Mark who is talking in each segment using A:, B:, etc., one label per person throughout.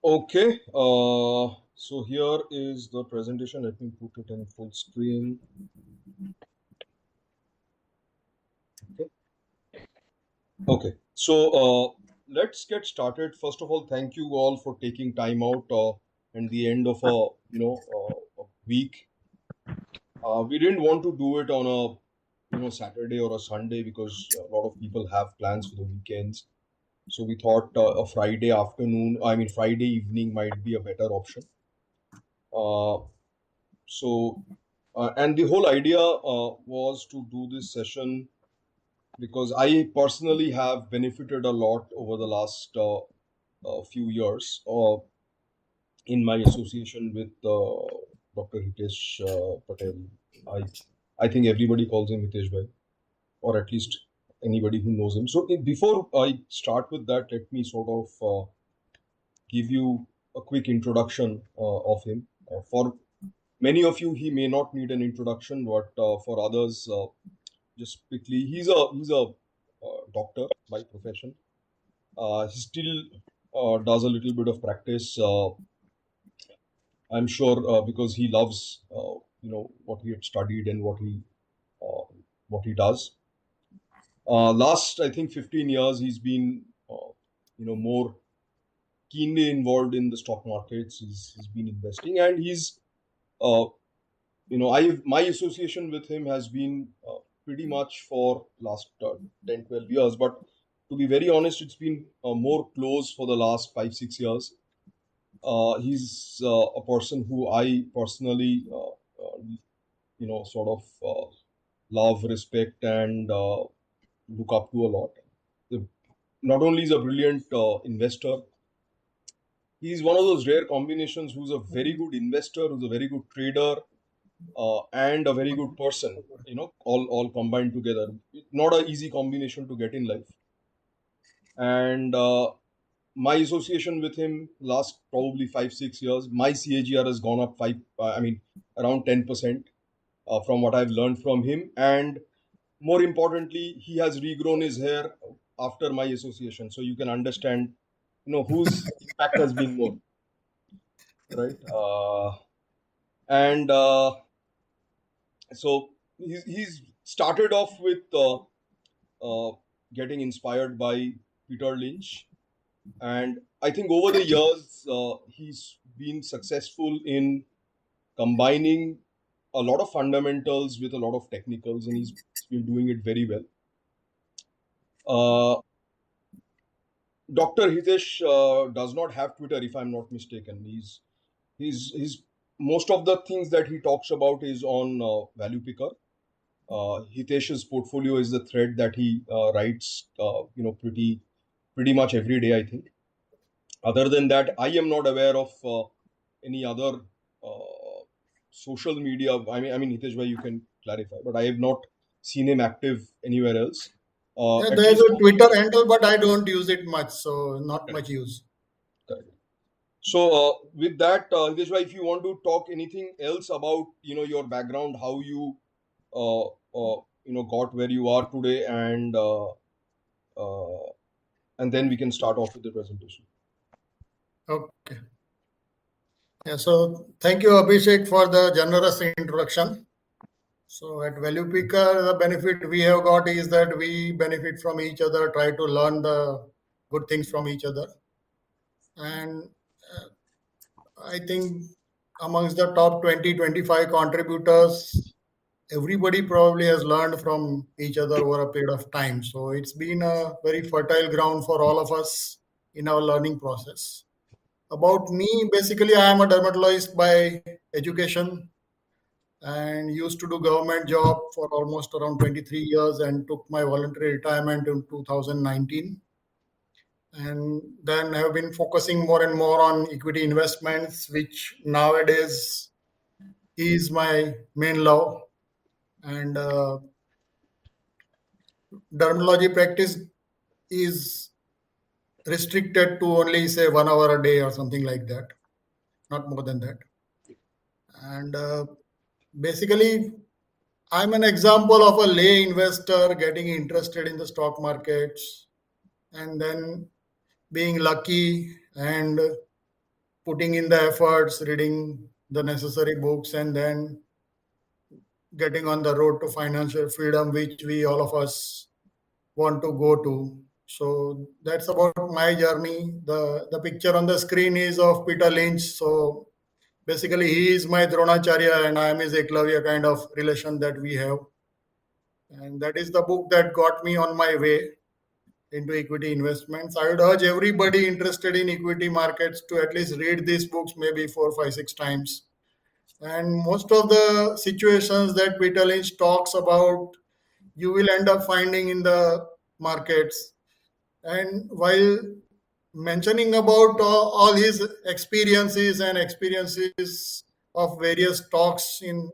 A: Okay, so here is the presentation. Let me put it in full screen. Okay, okay. So let's get started. First of all, thank you all for taking time out and the end of a week. We didn't want to do it on a Saturday or a Sunday because a lot of people have plans for the weekends. So we thought a Friday afternoon, I mean Friday evening might be a better option. Uh, So, and the whole idea was to do this session because I personally have benefited a lot over the last few years in my association with Dr. Hitesh Patel. I, I think everybody calls him Hitesh Bhai, or at least anybody who knows him. So, before I start with that, let me sort of give you a quick introduction of him. For many of you, he may not need an introduction, but for others, just quickly, he's a doctor by profession. He still does a little bit of practice. I'm sure because he loves what he had studied and uh, what he does. Last I think 15 years, he's been more keenly involved in the stock markets. He's been investing, and he's uh, I my association with him has been pretty much for last 10 12 years, but to be very honest, it's been more close for the last 5 6 years. He's a person who I personally sort of love, respect, and look up to a lot. The- Not only is a brilliant investor, he's one of those rare combinations who's a very good investor, who's a very good trader, and a very good person, all combined together. Not an easy combination to get in life. And my association with him last probably 5 6 years, my CAGR has gone up around 10% from what I've learned from him. And more importantly, he has regrown his hair after my association. So you can understand, whose impact has been more, right? And so he's started off with getting inspired by Peter Lynch, and I think over the years he's been successful in combining a lot of fundamentals with a lot of technicals, and he's been doing it very well. Dr. Hitesh does not have Twitter, if I'm not mistaken. He's most of the things that he talks about is on Value Picker. Hitesh's portfolio is the thread that he writes, pretty much every day, I think. Other than that, I am not aware of any other social media. I mean, Hitesh, bhai, you can clarify, but I have not seen him active anywhere else.
B: Yeah,
A: At
B: there's
A: least
B: a Twitter handle, but I don't use it much, so not
A: correct,
B: much use.
A: correct. So, with that, Hitesh, bhai, if you want to talk anything else about your background, how you got where you are today, uh, and then we can start off with the presentation.
B: Okay. Yeah, so thank you, Abhishek, for the generous introduction. So at Value Picker, the benefit we have got is that we benefit from each other, try to learn the good things from each other. And I think amongst the top 20-25 contributors, everybody probably has learned from each other over a period of time. So it's been a very fertile ground for all of us in our learning process. About me, basically, I am a dermatologist by education and used to do government job for almost around 23 years and took my voluntary retirement in 2019. And then have been focusing more and more on equity investments, which nowadays is my main love. And dermatology practice is restricted to only say 1 hour a day or something like that, not more than that. And basically, I'm an example of a lay investor getting interested in the stock markets and then being lucky and putting in the efforts, reading the necessary books, and then getting on the road to financial freedom, which we all of us want to go to. So that's about my journey. The picture on the screen is of Peter Lynch. So basically, he is my Dronacharya and I am his Eklavya kind of relation that we have. And that is the book that got me on my way into equity investments. I would urge everybody interested in equity markets to at least read these books maybe 4, 5, 6 times. And most of the situations that Peter Lynch talks about, you will end up finding in the markets. And while mentioning about all his experiences of various stocks in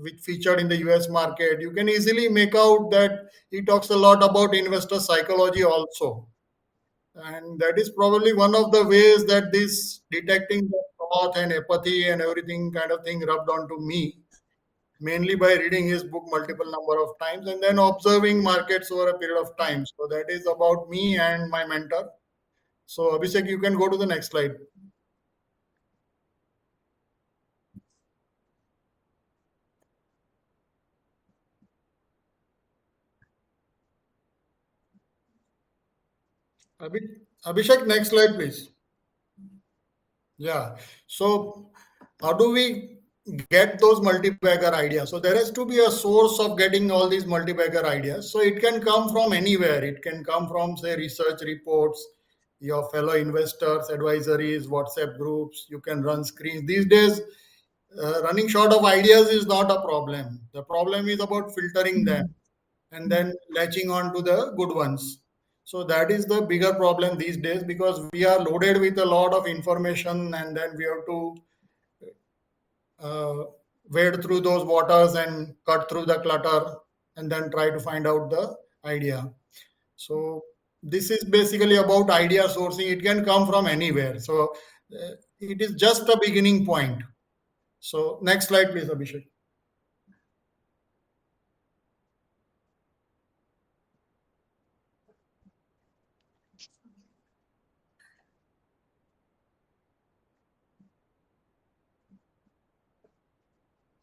B: which featured in the US market, you can easily make out that he talks a lot about investor psychology also. And that is probably one of the ways that this detecting the thought and apathy and everything kind of thing rubbed onto me, mainly by reading his book multiple number of times and then observing markets over a period of time. So that is about me and my mentor. So Abhishek, you can go to the next slide. Abhishek, next slide, please. Yeah. So how do we get those multi-bagger ideas? So there has to be a source of getting all these multi-bagger ideas. So it can come from anywhere. It can come from, say, research reports, your fellow investors, advisories, WhatsApp groups. You can run screens. These days, running short of ideas is not a problem. The problem is about filtering them and then latching on to the good ones. So that is the bigger problem these days because we are loaded with a lot of information and then we have to uh, wade through those waters and cut through the clutter and then try to find out the idea. So this is basically about idea sourcing. It can come from anywhere. So it is just a beginning point. So next slide, please, Abhishek.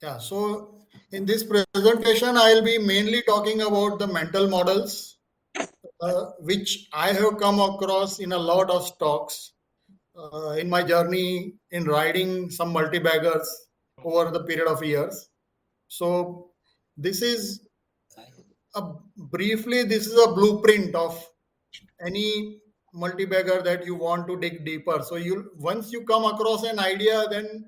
B: Yeah, so in this presentation, I'll be mainly talking about the mental models, which I have come across in a lot of stocks in my journey in riding some multi-baggers over the period of years. So this is a briefly, this is a blueprint of any multi-bagger that you want to dig deeper. So you once you come across an idea, then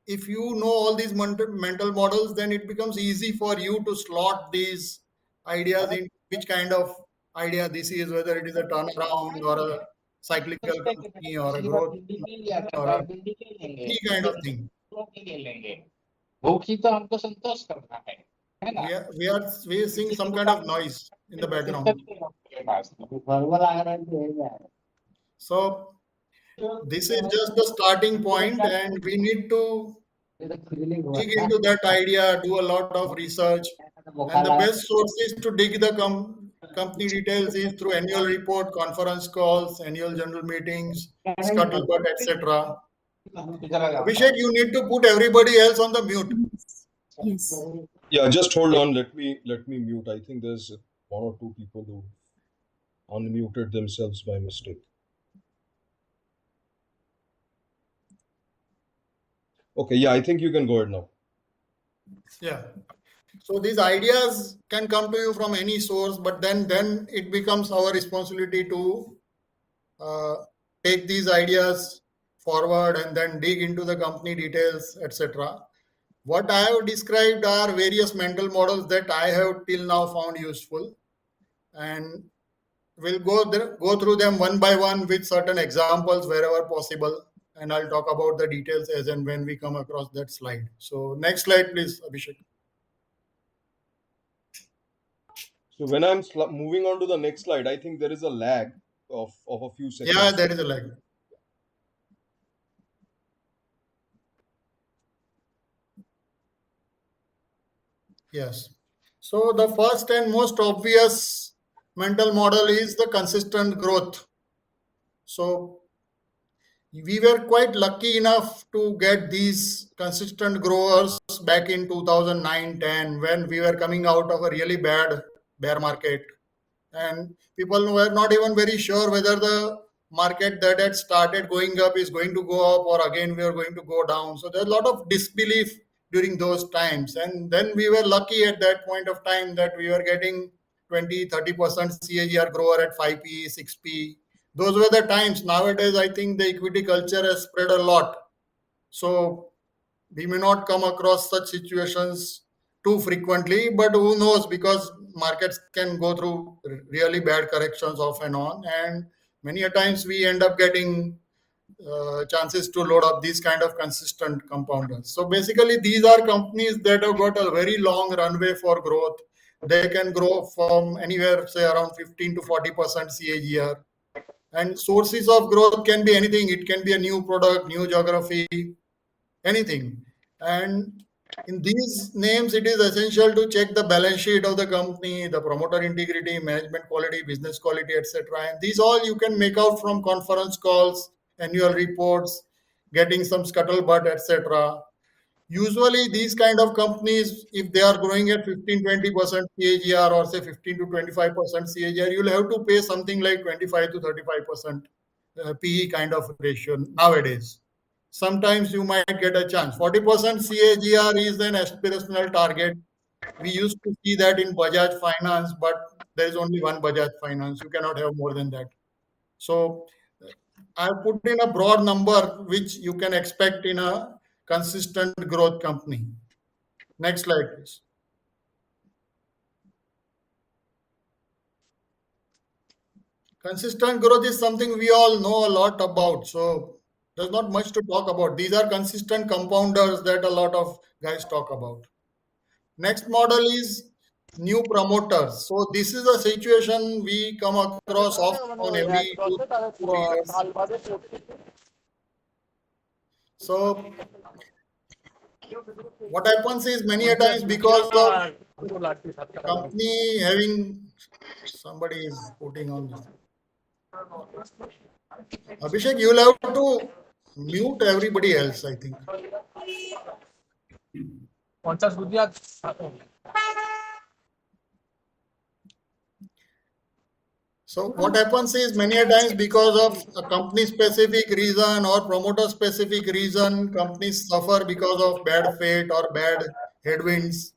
B: if you know all these mental models, then it becomes easy for you to slot these ideas in which kind of idea this is, whether it is a turnaround or a cyclical company or a growth or a any kind of thing. We are seeing some kind of noise in the background. So this is just the starting point, and we need to dig into that idea, do a lot of research, and the best sources to dig the company details is through annual report, conference calls, annual general meetings, scuttlebutt, etc. Abhishek, you need to put everybody else on the mute.
C: Yes.
A: Yeah, just hold on. Let me mute. I think there's one or two people who unmuted themselves by mistake. Okay, yeah, I think you can go ahead now.
B: Yeah. So these ideas can come to you from any source, but then it becomes our responsibility to uh, take these ideas forward and then dig into the company details, etc. What I have described are various mental models that I have till now found useful, and we'll go through them one by one with certain examples wherever possible, and I'll talk about the details as and when we come across that slide. So next slide, please, Abhishek.
A: So when I'm moving on to the next slide, I think there is a lag of a few
B: Yeah,
A: seconds.
B: there is a lag. Yes. So the first and most obvious mental model is the consistent growth. So we were quite lucky enough to get these consistent growers back in 2009-10 when we were coming out of a really bad bear market, and people were not even very sure whether the market that had started going up is going to go up or again we are going to go down. So there's a lot of disbelief during those times, and then we were lucky at that point of time that we were getting 20-30% CAGR grower at 5p 6p. Those were the times. Nowadays I think the equity culture has spread a lot, so we may not come across such situations too frequently, but who knows, because markets can go through really bad corrections off and on, and many a times we end up getting chances to load up these kind of consistent compounders. So basically these are companies that have got a very long runway for growth. They can grow from anywhere say around 15 to 40% CAGR, and sources of growth can be anything. It can be a new product, new geography, anything. And in these names, it is essential to check the balance sheet of the company, the promoter integrity, management quality, business quality, etc. And these all you can make out from conference calls, annual reports, getting some scuttlebutt, etc. Usually, these kind of companies, if they are growing at 15-20% CAGR or say 15 to 25% CAGR, you'll have to pay something like 25 to 35% PE kind of ratio nowadays. Sometimes you might get a chance. 40% CAGR is an aspirational target. We used to see that in Bajaj Finance, but there is only one Bajaj Finance. You cannot have more than that. So I put in a broad number which you can expect in a consistent growth company. Next slide, please. Consistent growth is something we all know a lot about. So there's not much to talk about. These are consistent compounders that a lot of guys talk about. Next model is new promoters. So this is a situation we come across often every 2 to 3 years. So what happens is many a times because of company having somebody is putting on this. Abhishek, you'll have to mute everybody else, I think. So what happens is many a times because of a company specific reason or promoter specific reason, companies suffer because of bad fate or bad headwinds.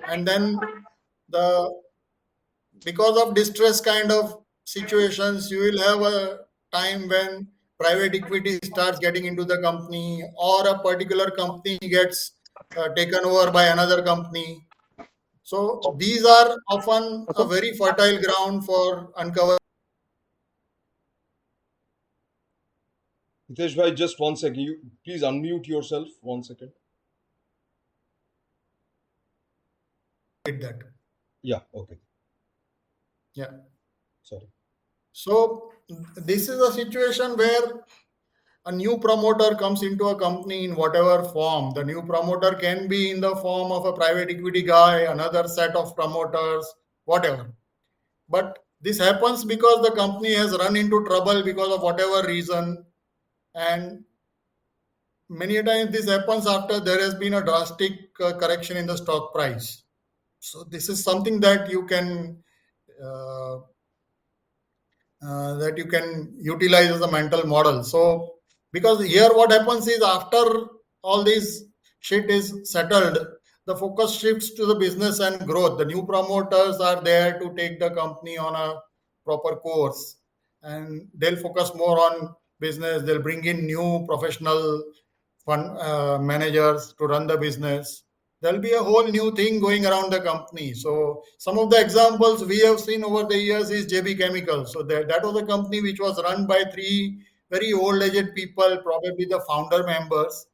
B: And then the because of distress kind of situations, you will have a time when private equity starts getting into the company or a particular company gets taken over by another company. So these are often a very fertile ground for uncovering
A: Hitesh bhai, just 1 second. You please unmute yourself. 1 second.
B: that.
A: Yeah. Okay.
B: Yeah.
A: Sorry.
B: So this is a situation where a new promoter comes into a company in whatever form. The new promoter can be in the form of a private equity guy, another set of promoters, whatever. But this happens because the company has run into trouble because of whatever reason. And many a times this happens after there has been a drastic correction in the stock price. So this is something that you can uh, that you can utilize as a mental model. So, because here what happens is after all this shit is settled, the focus shifts to the business and growth. The new promoters are there to take the company on a proper course, and they'll focus more on business. They'll bring in new professional fund managers to run the business. There'll be a whole new thing going around the company. So some of the examples we have seen over the years is JB Chemical. So that was a company which was run by three very old-aged people, probably the founder members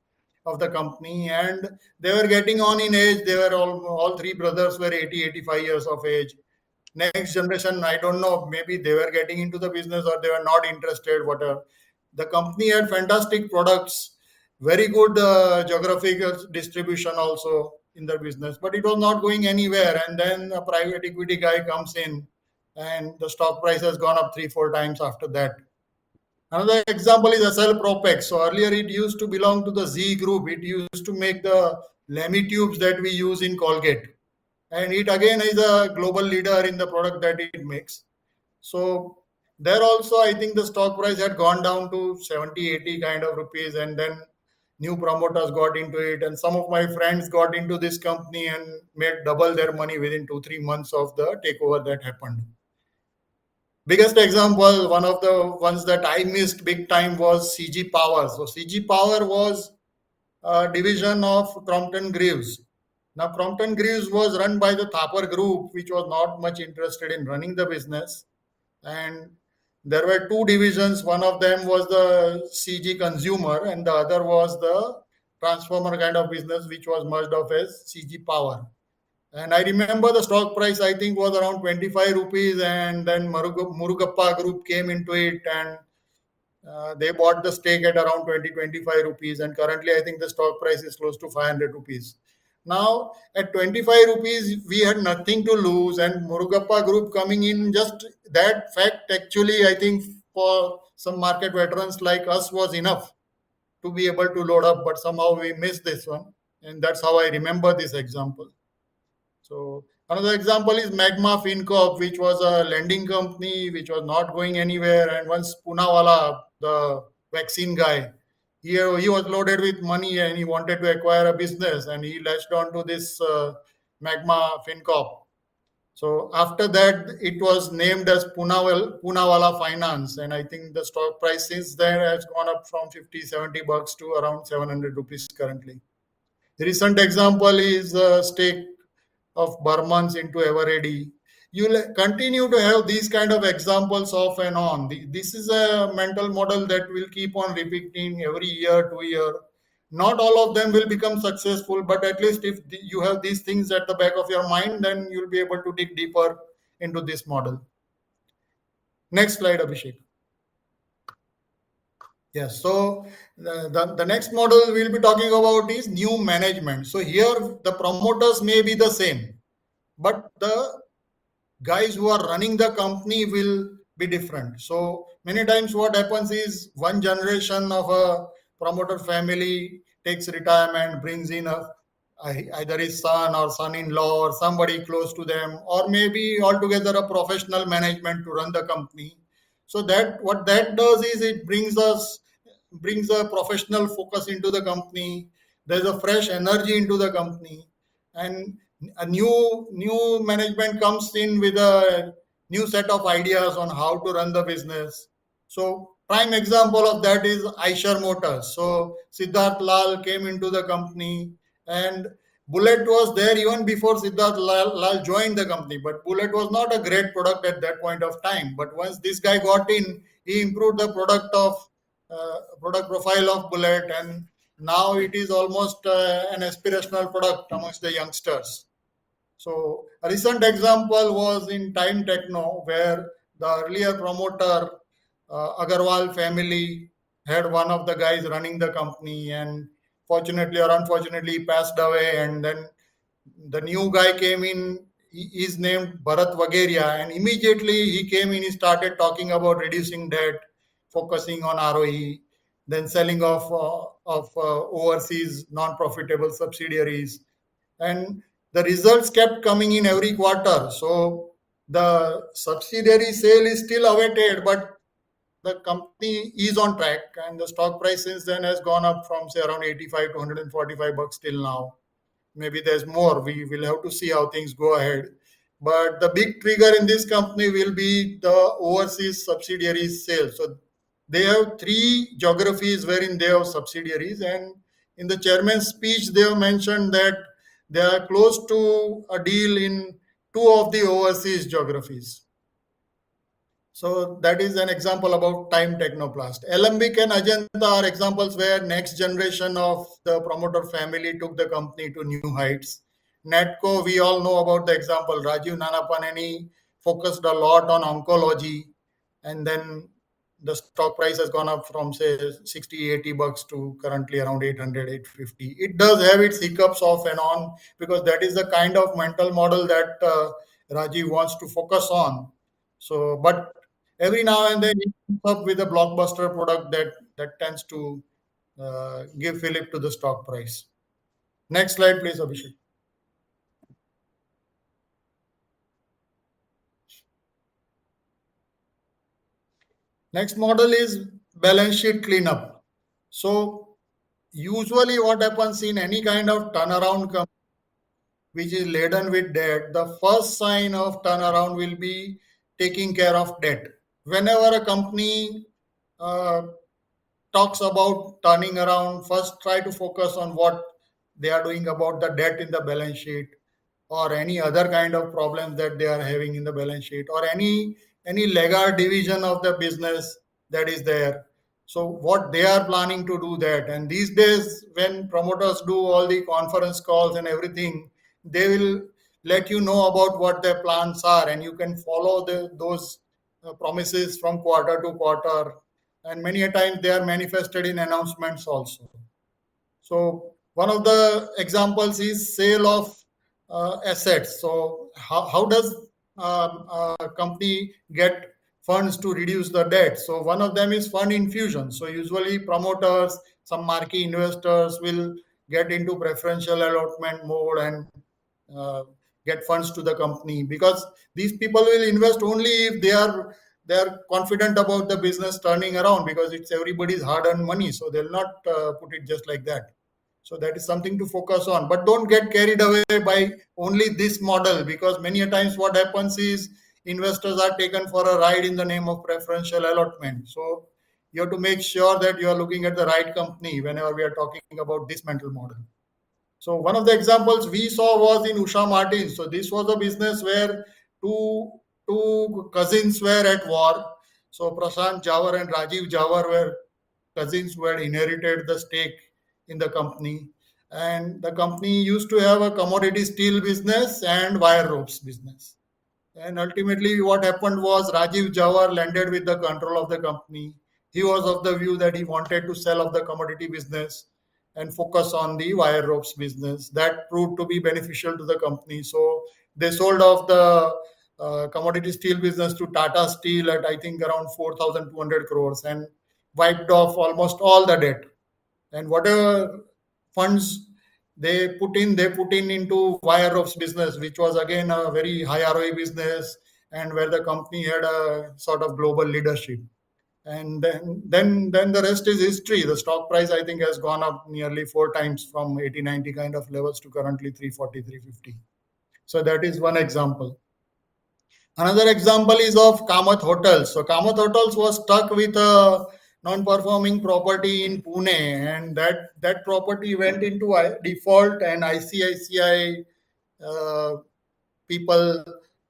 B: of the company, and they were getting on in age. They were all three brothers were 80, 85 years of age. Next generation, I don't know, maybe they were getting into the business or they were not interested, whatever. The company had fantastic products, very good geographical distribution also in their business, but it was not going anywhere. And then a private equity guy comes in, and the stock price has gone up 3 4 times after that. Another example is SL Propex. So earlier it used to belong to the Z group. It used to make the Lemmy tubes that we use in Colgate. And it again is a global leader in the product that it makes. So there also, I think the stock price had gone down to 70, 80 kind of rupees. And then new promoters got into it. And some of my friends got into this company and made double their money within 2, 3 months of the takeover that happened. Biggest example, one of the ones that I missed big time was CG Power. So CG Power was a division of Crompton Greaves. Now Crompton Greaves was run by the Thapar Group, which was not much interested in running the business. And there were two divisions. One of them was the CG Consumer, and the other was the transformer kind of business, which was merged off as CG Power. And I remember the stock price, I think, was around 25 rupees. And then Murugappa Group came into it and they bought the stake at around 20, 25 rupees. And currently, I think the stock price is close to 500 rupees. Now, at 25 rupees, we had nothing to lose. And Murugappa Group coming in, just that fact, actually, I think for some market veterans like us was enough to be able to load up. But somehow we missed this one. And that's how I remember this example. So another example is Magma FinCorp, which was a lending company which was not going anywhere. And once Poonawalla, the vaccine guy, he was loaded with money and he wanted to acquire a business and he latched on to this Magma FinCorp. So after that, it was named as Poonawalla Finance. And I think the stock price since then has gone up from 50, 70 bucks to around 700 rupees currently. The recent example is stake of Burmans into Eveready. You'll continue to have these kind of examples off and on. This is a mental model that will keep on repeating every year to year. Not all of them will become successful, but at least if you have these things at the back of your mind, then you'll be able to dig deeper into this model. Next slide, Abhishek. Yes, so the next model we'll be talking about is new management. So here the promoters may be the same, but the guys who are running the company will be different. So many times what happens is one generation of a promoter family takes retirement, brings in either his son or son-in-law or somebody close to them, or maybe altogether a professional management to run the company. So that what that does is it brings a professional focus into the company. There's a fresh energy into the company, and a new management comes in with a new set of ideas on how to run the business. So prime example of that is Eicher Motors. So Siddharth Lal came into the company, and Bullet was there even before Siddharth Lal joined the company. But Bullet was not a great product at that point of time. But once this guy got in, he improved the product profile of Bullet, and now it is almost an aspirational product amongst the youngsters. So a recent example was in Time Techno, where the earlier promoter, Agarwal family, had one of the guys running the company, and fortunately or unfortunately, he passed away. And then the new guy came in. He is named Bharat Vageria, and immediately he came in. He started talking about reducing debt, focusing on ROE, then selling off of overseas non-profitable subsidiaries, and the results kept coming in every quarter. So the subsidiary sale is still awaited, but the company is on track, and the stock price since then has gone up from say around 85 to 145 bucks till now. Maybe there's more. We will have to see how things go ahead. But the big trigger in this company will be the overseas subsidiaries sale. So they have three geographies wherein they have subsidiaries, and in the chairman's speech they have mentioned that they are close to a deal in two of the overseas geographies. So that is an example about Time Technoplast. Alembic and Ajanta are examples where next generation of the promoter family took the company to new heights. Netco, we all know about the example. Rajiv Nanapaneni focused a lot on oncology, and then the stock price has gone up from say 60, 80 bucks to currently around 800, 850. It does have its hiccups off and on, because that is the kind of mental model that Rajiv wants to focus on. So, but every now and then he comes up with a blockbuster product that tends to give fillip to the stock price. Next slide, please, Abhishek. Next model is balance sheet cleanup. So usually what happens in any kind of turnaround company which is laden with debt, the first sign of turnaround will be taking care of debt. Whenever a company uh, talks about turning around, first try to focus on what they are doing about the debt in the balance sheet, or any other kind of problems that they are having in the balance sheet, or any laggard division of the business that is there. So what they are planning to do that. And these days when promoters do all the conference calls and everything, they will let you know about what their plans are, and you can follow those promises from quarter to quarter, and many a times they are manifested in announcements also. So one of the examples is sale of assets. So how does a company get funds to reduce the debt? So one of them is fund infusion. So usually promoters, some marquee investors will get into preferential allotment mode and uh, get funds to the company, because these people will invest only if they are confident about the business turning around, because it's everybody's hard earned money, so they'll not put it just like that. So that is something to focus on, but don't get carried away by only this model, because many a times what happens is investors are taken for a ride in the name of preferential allotment. So you have to make sure that you are looking at the right company whenever we are talking about this mental model. So one of the examples we saw was in Usha Martin. So this was a business where two two cousins were at war. So Prashant Jawar and Rajiv Jawar were cousins who had inherited the stake in the company. And the company used to have a commodity steel business and wire ropes business. And ultimately, what happened was Rajiv Jawar landed with the control of the company. He was of the view that he wanted to sell off the commodity business and focus on the wire ropes business. That proved to be beneficial to the company. So they sold off the commodity steel business to Tata Steel at, I think, around 4,200 crores, and wiped off almost all the debt. And whatever funds they put in into wire ropes business, which was again a very high ROE business, and where the company had a sort of global leadership. And then the rest is history. The stock price, I think, has gone up nearly four times from 80 90 kind of levels to currently 340 350. So that is one example. Another example is of Kamath Hotels. So Kamath Hotels was stuck with a non-performing property in Pune, and that property went into default, and ICICI people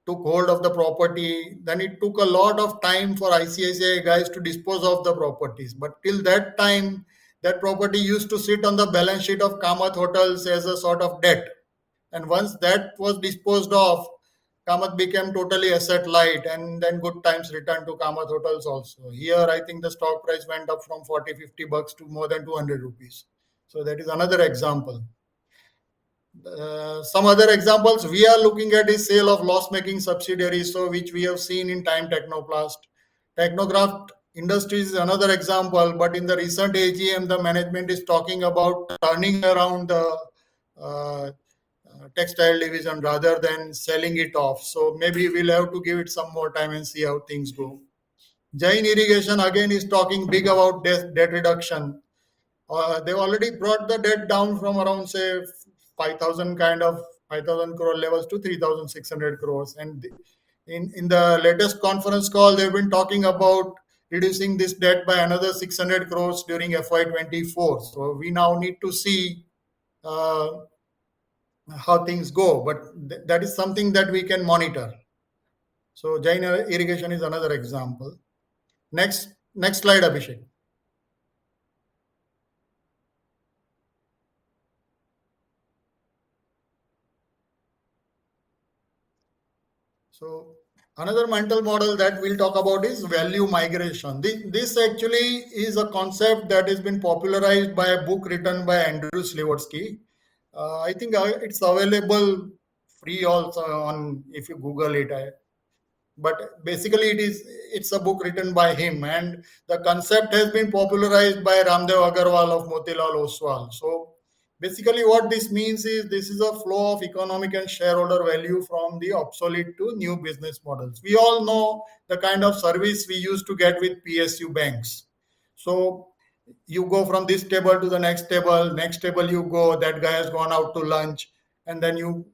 B: took hold of the property. Then it took a lot of time for ICICI guys to dispose of the properties. But till that time, that property used to sit on the balance sheet of Kamath Hotels as a sort of debt. And once that was disposed of, Kamath became totally asset light, and then good times returned to Kamath Hotels also. Here, I think the stock price went up from 40, $50 to more than 200 rupees. So that is another example. Some other examples we are looking at is sale of loss-making subsidiaries, so which we have seen in Time Technoplast. Technocraft Industries is another example, but in the recent AGM, the management is talking about turning around the uh, textile division rather than selling it off. So maybe we'll have to give it some more time and see how things go. Jain Irrigation again is talking big about debt reduction. They've already brought the debt down from around, say, 5,000 kind of 5,000 crore levels to 3,600 crores. And in the latest conference call, they've been talking about reducing this debt by another 600 crores during FY24. So we now need to see uh, how things go, but that is something that we can monitor. So Jain irrigation is another example. Next slide, Abhishek. So another mental model that we'll talk about is value migration. This actually is a concept that has been popularized by a book written by Andrew Slivotsky. I think it's available free also on, if you Google it. but basically it's a book written by him, and the concept has been popularized by Ramdev Agarwal of Motilal Oswal. So basically what this means is this is a flow of economic and shareholder value from the obsolete to new business models. We all know the kind of service we used to get with PSU banks. So you go from this table to the next table you go, that guy has gone out to lunch, and then you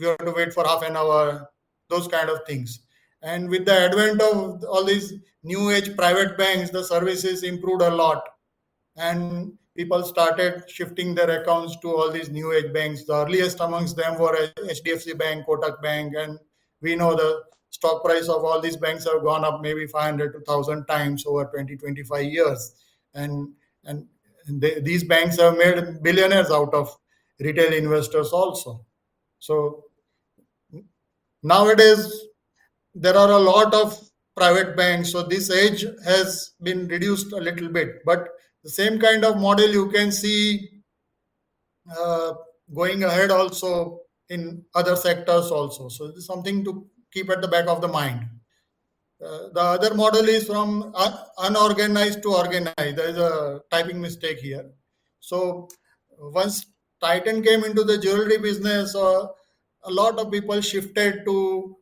B: have to wait for half an hour, those kind of things. And with the advent of all these new age private banks, the services improved a lot, and people started shifting their accounts to all these new age banks. The earliest amongst them were HDFC Bank, Kotak Bank, and we know the stock price of all these banks have gone up maybe 500 to 1,000 times over 20, 25 years. And and these banks have made billionaires out of retail investors also. So nowadays there are a lot of private banks, so this age has been reduced a little bit, but the same kind of model you can see uh, going ahead also in other sectors also. So this is something to keep at the back of the mind. The other model is from unorganized to organized. There is a typing mistake here. So once Titan came into the jewelry business, a lot of people shifted to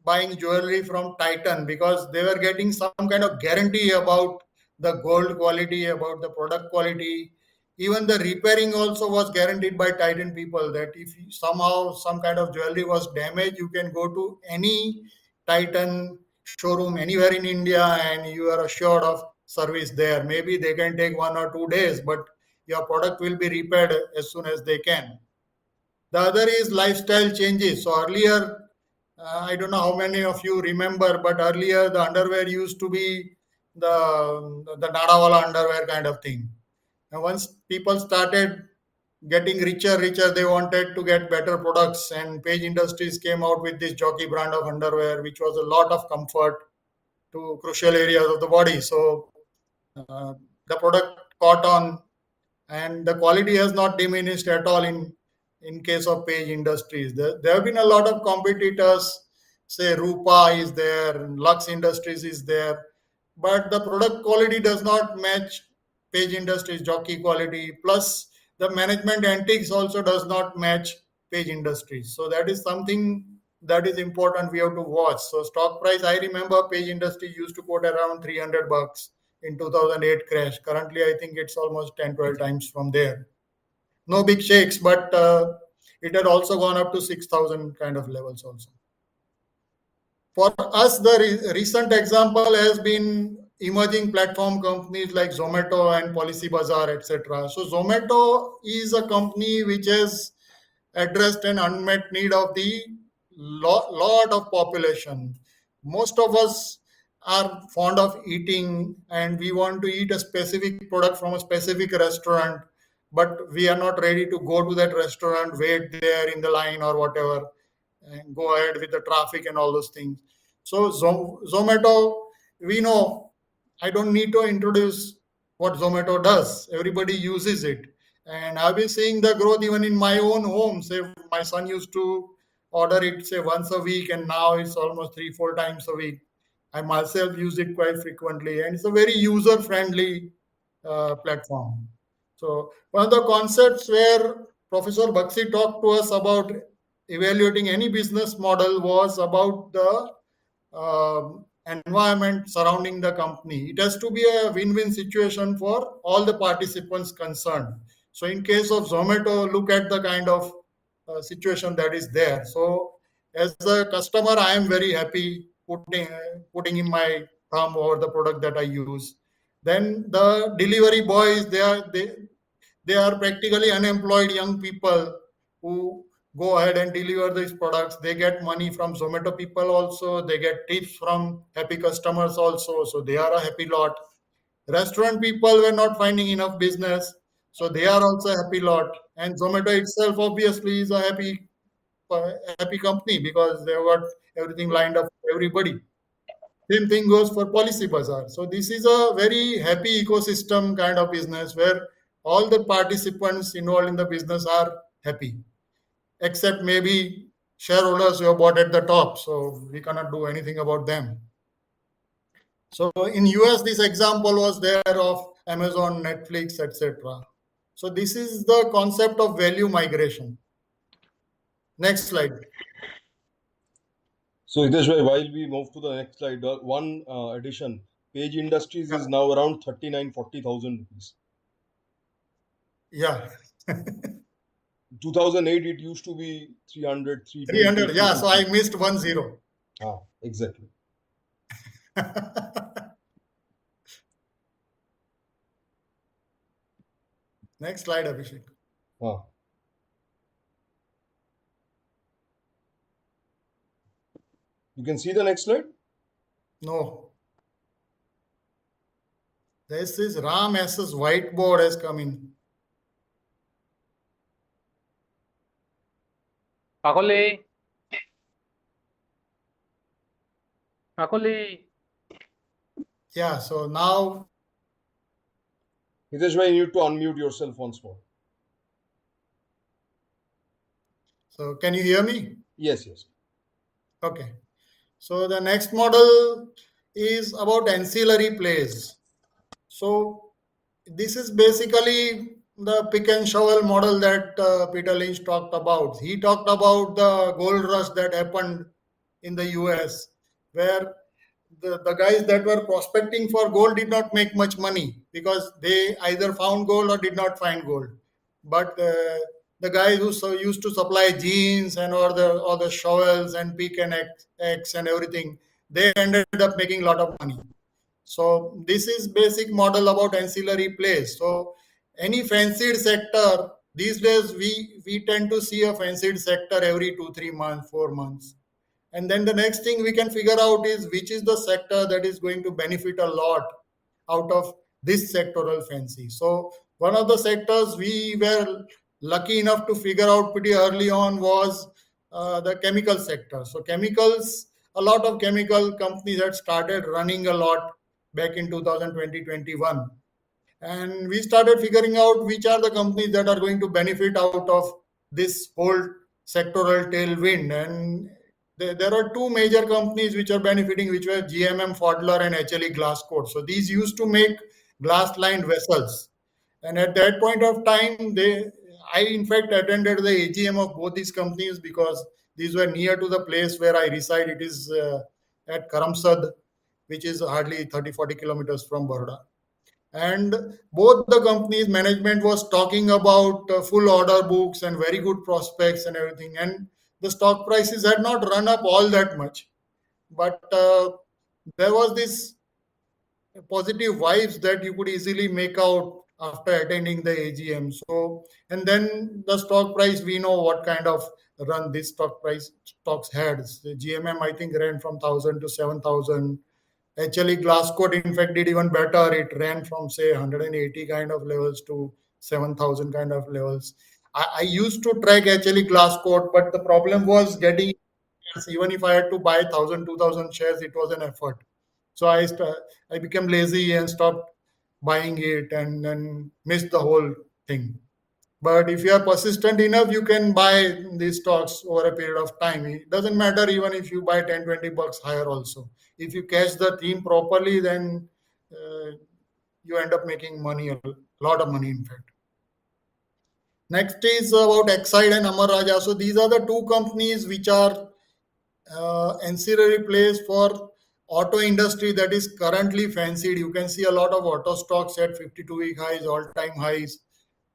B: buying jewelry from Titan because they were getting some kind of guarantee about the gold quality, about the product quality. Even the repairing also was guaranteed by Titan people, that if somehow some kind of jewelry was damaged, you can go to any Titan showroom anywhere in India and you are assured of service there. Maybe they can take 1 or 2 days, but your product will be repaired as soon as they can. The other is lifestyle changes. So earlier, I don't know how many of you remember, but earlier the underwear used to be the Nadawala underwear kind of thing. And once people started getting richer, they wanted to get better products, and Page Industries came out with this jockey brand of underwear, which was a lot of comfort to crucial areas of the body. So uh, the product caught on, and the quality has not diminished at all in case of Page Industries. There have been a lot of competitors. Say Rupa is there, Lux Industries is there, but the product quality does not match Page Industries jockey quality. Plus, the management antics also does not match Page Industries. So that is something that is important. We have to watch. So stock price, I remember Page Industries used to quote around $300 in 2008 crash. Currently, I think it's almost 10, 12 times from there. No big shakes, but it had also gone up to 6,000 kind of levels also. For us, the recent example has been emerging platform companies like Zomato and Policy Bazaar, etc. So Zomato is a company which has addressed an unmet need of the lot of population. Most of us are fond of eating, and we want to eat a specific product from a specific restaurant, but we are not ready to go to that restaurant, wait there in the line or whatever, and go ahead with the traffic and all those things. So Zomato, we know, I don't need to introduce what Zomato does. Everybody uses it. And I've been seeing the growth even in my own home. Say my son used to order it say once a week, and now it's almost 3, 4 times a week. I myself use it quite frequently, and it's a very user friendly platform. So one of the concepts where Professor Bakshi talked to us about evaluating any business model was about the environment surrounding the company. It has to be a win-win situation for all the participants concerned. So in case of Zomato, look at the kind of situation that is there. So as a customer, I am very happy putting in my thumb over the product that I use. Then the delivery boys, they are practically unemployed young people who go ahead and deliver these products. They get money from Zomato people also. They get tips from happy customers also. So they are a happy lot. Restaurant people were not finding enough business. So they are also a happy lot. And Zomato itself obviously is a happy company because they have got everything lined up for everybody. Same thing goes for Policy Bazaar. So this is a very happy ecosystem kind of business where all the participants involved in the business are happy, except maybe shareholders who have bought at the top, so we cannot do anything about them. So in US, this example was there of Amazon, Netflix, etc. So this is the concept of value migration. Next slide.
A: So Hitesh bhai, while we move to the next slide, one addition, Page Industries is now around 39-40,000 rupees.
B: Yeah.
A: 2008 it used to be 300, 320,
B: 300. Yeah, so I
A: 350.
B: missed 10.
A: Ah, exactly.
B: Next slide, Abhishek.
A: Ah. You can see the next slide.
B: No. This is Ram S's whiteboard has come in.
C: Kakoli. Kakoli.
B: Yeah, so now,
A: Hitesh bhai, you need to unmute yourself once more.
B: so can you hear me?
A: Yes, yes.
B: Okay. So the next model is about ancillary plays. So this is basically the pick and shovel model that Peter Lynch talked about. He talked about the gold rush that happened in the US, where the guys that were prospecting for gold did not make much money because they either found gold or did not find gold. But the guys who used to supply jeans and or the shovels and pick and X and everything, they ended up making a lot of money. So this is basic model about ancillary plays. So any fancied sector these days we tend to see a fancied sector every 2 3 months 4 months, and then the next thing we can figure out is which is the sector that is going to benefit a lot out of this sectoral fancy. So one of the sectors we were lucky enough to figure out pretty early on was the chemical sector. So chemicals, a lot of chemical companies had started running a lot back in 2020-21, and we started figuring out which are the companies that are going to benefit out of this whole sectoral tailwind. And there are two major companies which are benefiting, which were GMM Fodler and HLE Glasscoat. So these used to make glass lined vessels, and at that point of time I in fact attended the AGM of both these companies because these were near to the place where I reside. It is at Karamsad, which is hardly 30-40 kilometers from Baroda. And both the companies management was talking about full order books and very good prospects and everything, and the stock prices had not run up all that much, but there was this positive vibes that you could easily make out after attending the AGM. So, and then the stock price, we know what kind of run this stocks had. The GMM, I think, ran from 1,000 to 7,000. Actually, Glasscoat, in fact, did even better. It ran from, say, 180 kind of levels to 7,000 kind of levels. I used to track actually Glasscoat, but the problem was getting, even if I had to buy 1,000, 2,000 shares, it was an effort. So I became lazy and stopped buying it and then missed the whole thing. But if you are persistent enough, you can buy these stocks over a period of time. It doesn't matter even if you buy 10, 20 bucks higher also. If you catch the theme properly, then uh, you end up making money, a lot of money, in fact. Next is about Exide and Amar Raja. So these are the two companies which are ancillary plays for auto industry that is currently fancied. You can see a lot of auto stocks at 52-week highs, all-time highs,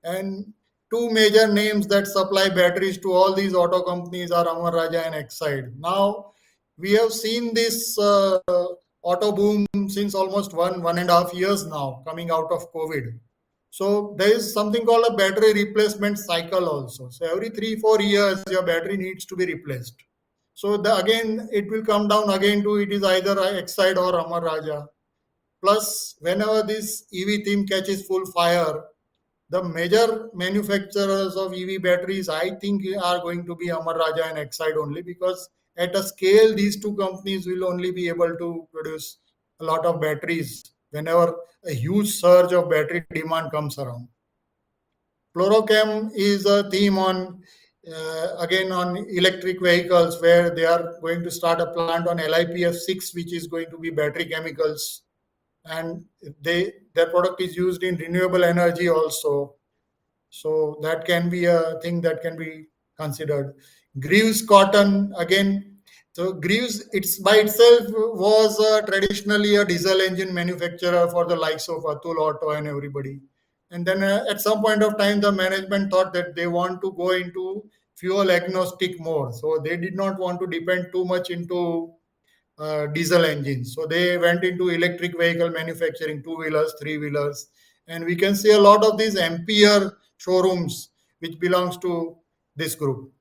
B: and two major names that supply batteries to all these auto companies are Amar Raja and Exide. Now we have seen this auto boom since almost 1.5 years now, coming out of COVID. So there is something called a battery replacement cycle also. So every 3 4 years, your battery needs to be replaced. So again, it will come down again to it is either Exide or Amar Raja. Plus, whenever this EV theme catches full fire, the major manufacturers of EV batteries, I think, are going to be Amar Raja and Exide only, because at a scale, these two companies will only be able to produce a lot of batteries whenever a huge surge of battery demand comes around. Fluorochem is a theme on again on electric vehicles, where they are going to start a plant on LiPF6, which is going to be battery chemicals, and their product is used in renewable energy also. So that can be a thing that can be considered. Greaves cotton again. So Greaves, it's by itself was traditionally a diesel engine manufacturer for the likes of Atul Auto and everybody. And then at some point of time, the management thought that they want to go into fuel agnostic more. So they did not want to depend too much into diesel engines. So they went into electric vehicle manufacturing, two wheelers, three wheelers, and we can see a lot of these Ampere showrooms which belongs to this group.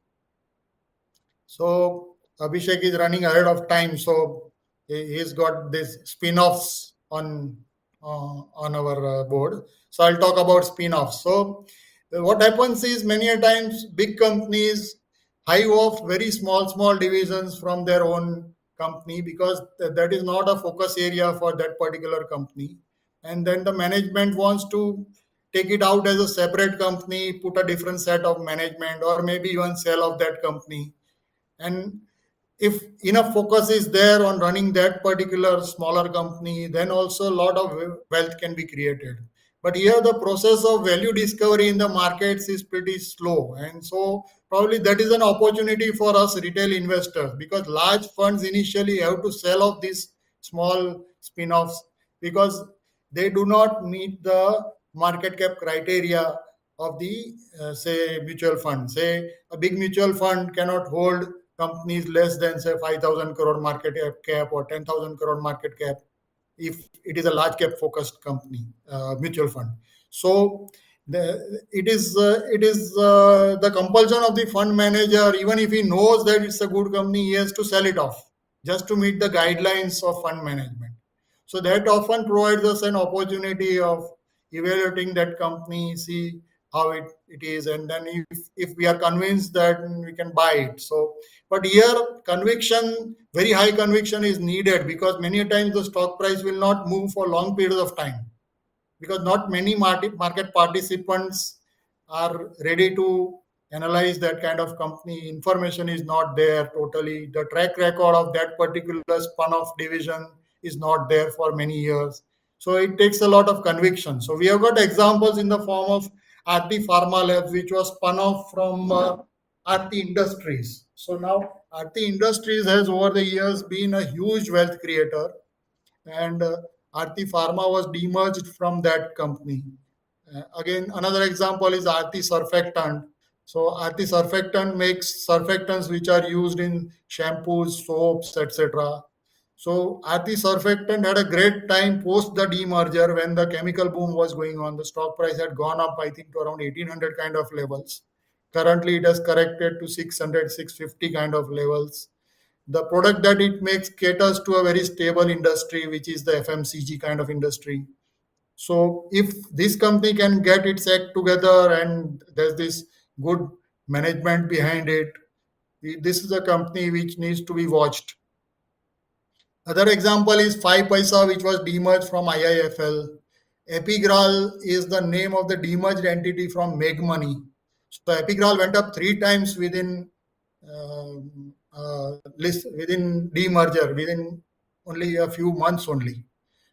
B: So Abhishek is running ahead of time, so he's got these spin-offs on our board. So I'll talk about spin-offs. So what happens is many a times big companies hive off very small divisions from their own company, because that is not a focus area for that particular company, and then the management wants to take it out as a separate company, put a different set of management, or maybe even sell off that company. And if enough focus is there on running that particular smaller company, then also a lot of wealth can be created. But here the process of value discovery in the markets is pretty slow, and so probably that is an opportunity for us retail investors, because large funds initially have to sell off these small spin-offs because they do not meet the market cap criteria of the say mutual fund. Say a big mutual fund cannot hold companies less than say 5,000 crore market cap or 10,000 crore market cap if it is a large cap focused company mutual fund. So it is the compulsion of the fund manager, even if he knows that it's a good company, he has to sell it off just to meet the guidelines of fund management. So that often provides us an opportunity of evaluating that company, see how it is, and then if we are convinced that we can buy it. So but here conviction, very high conviction is needed, because many times the stock price will not move for long periods of time, because not many market participants are ready to analyze that kind of company. Information is not there totally. The track record of that particular spun off division is not there for many years. So it takes a lot of conviction. So we have got examples in the form of Aarti Pharma Labs, which was spun off from Aarti Industries. So now Aarti Industries has over the years been a huge wealth creator, and Aarti Pharma was demerged from that company. Again, another example is Aarti Surfactant. So Aarti Surfactant makes surfactants which are used in shampoos, soaps, etc. So Aarti Surfactant had a great time post the demerger when the chemical boom was going on. The stock price had gone up, I think, to around 1800 kind of levels. Currently, it has corrected to 600, 650 kind of levels. The product that it makes caters to a very stable industry, which is the FMCG kind of industry. So if this company can get its act together and there's this good management behind it, this is a company which needs to be watched. Other example is 5 Paisa, which was demerged from IIFL. Epigral is the name of the demerged entity from Meg Money. So Epigral went up 3 times within demerger, within only a few months only.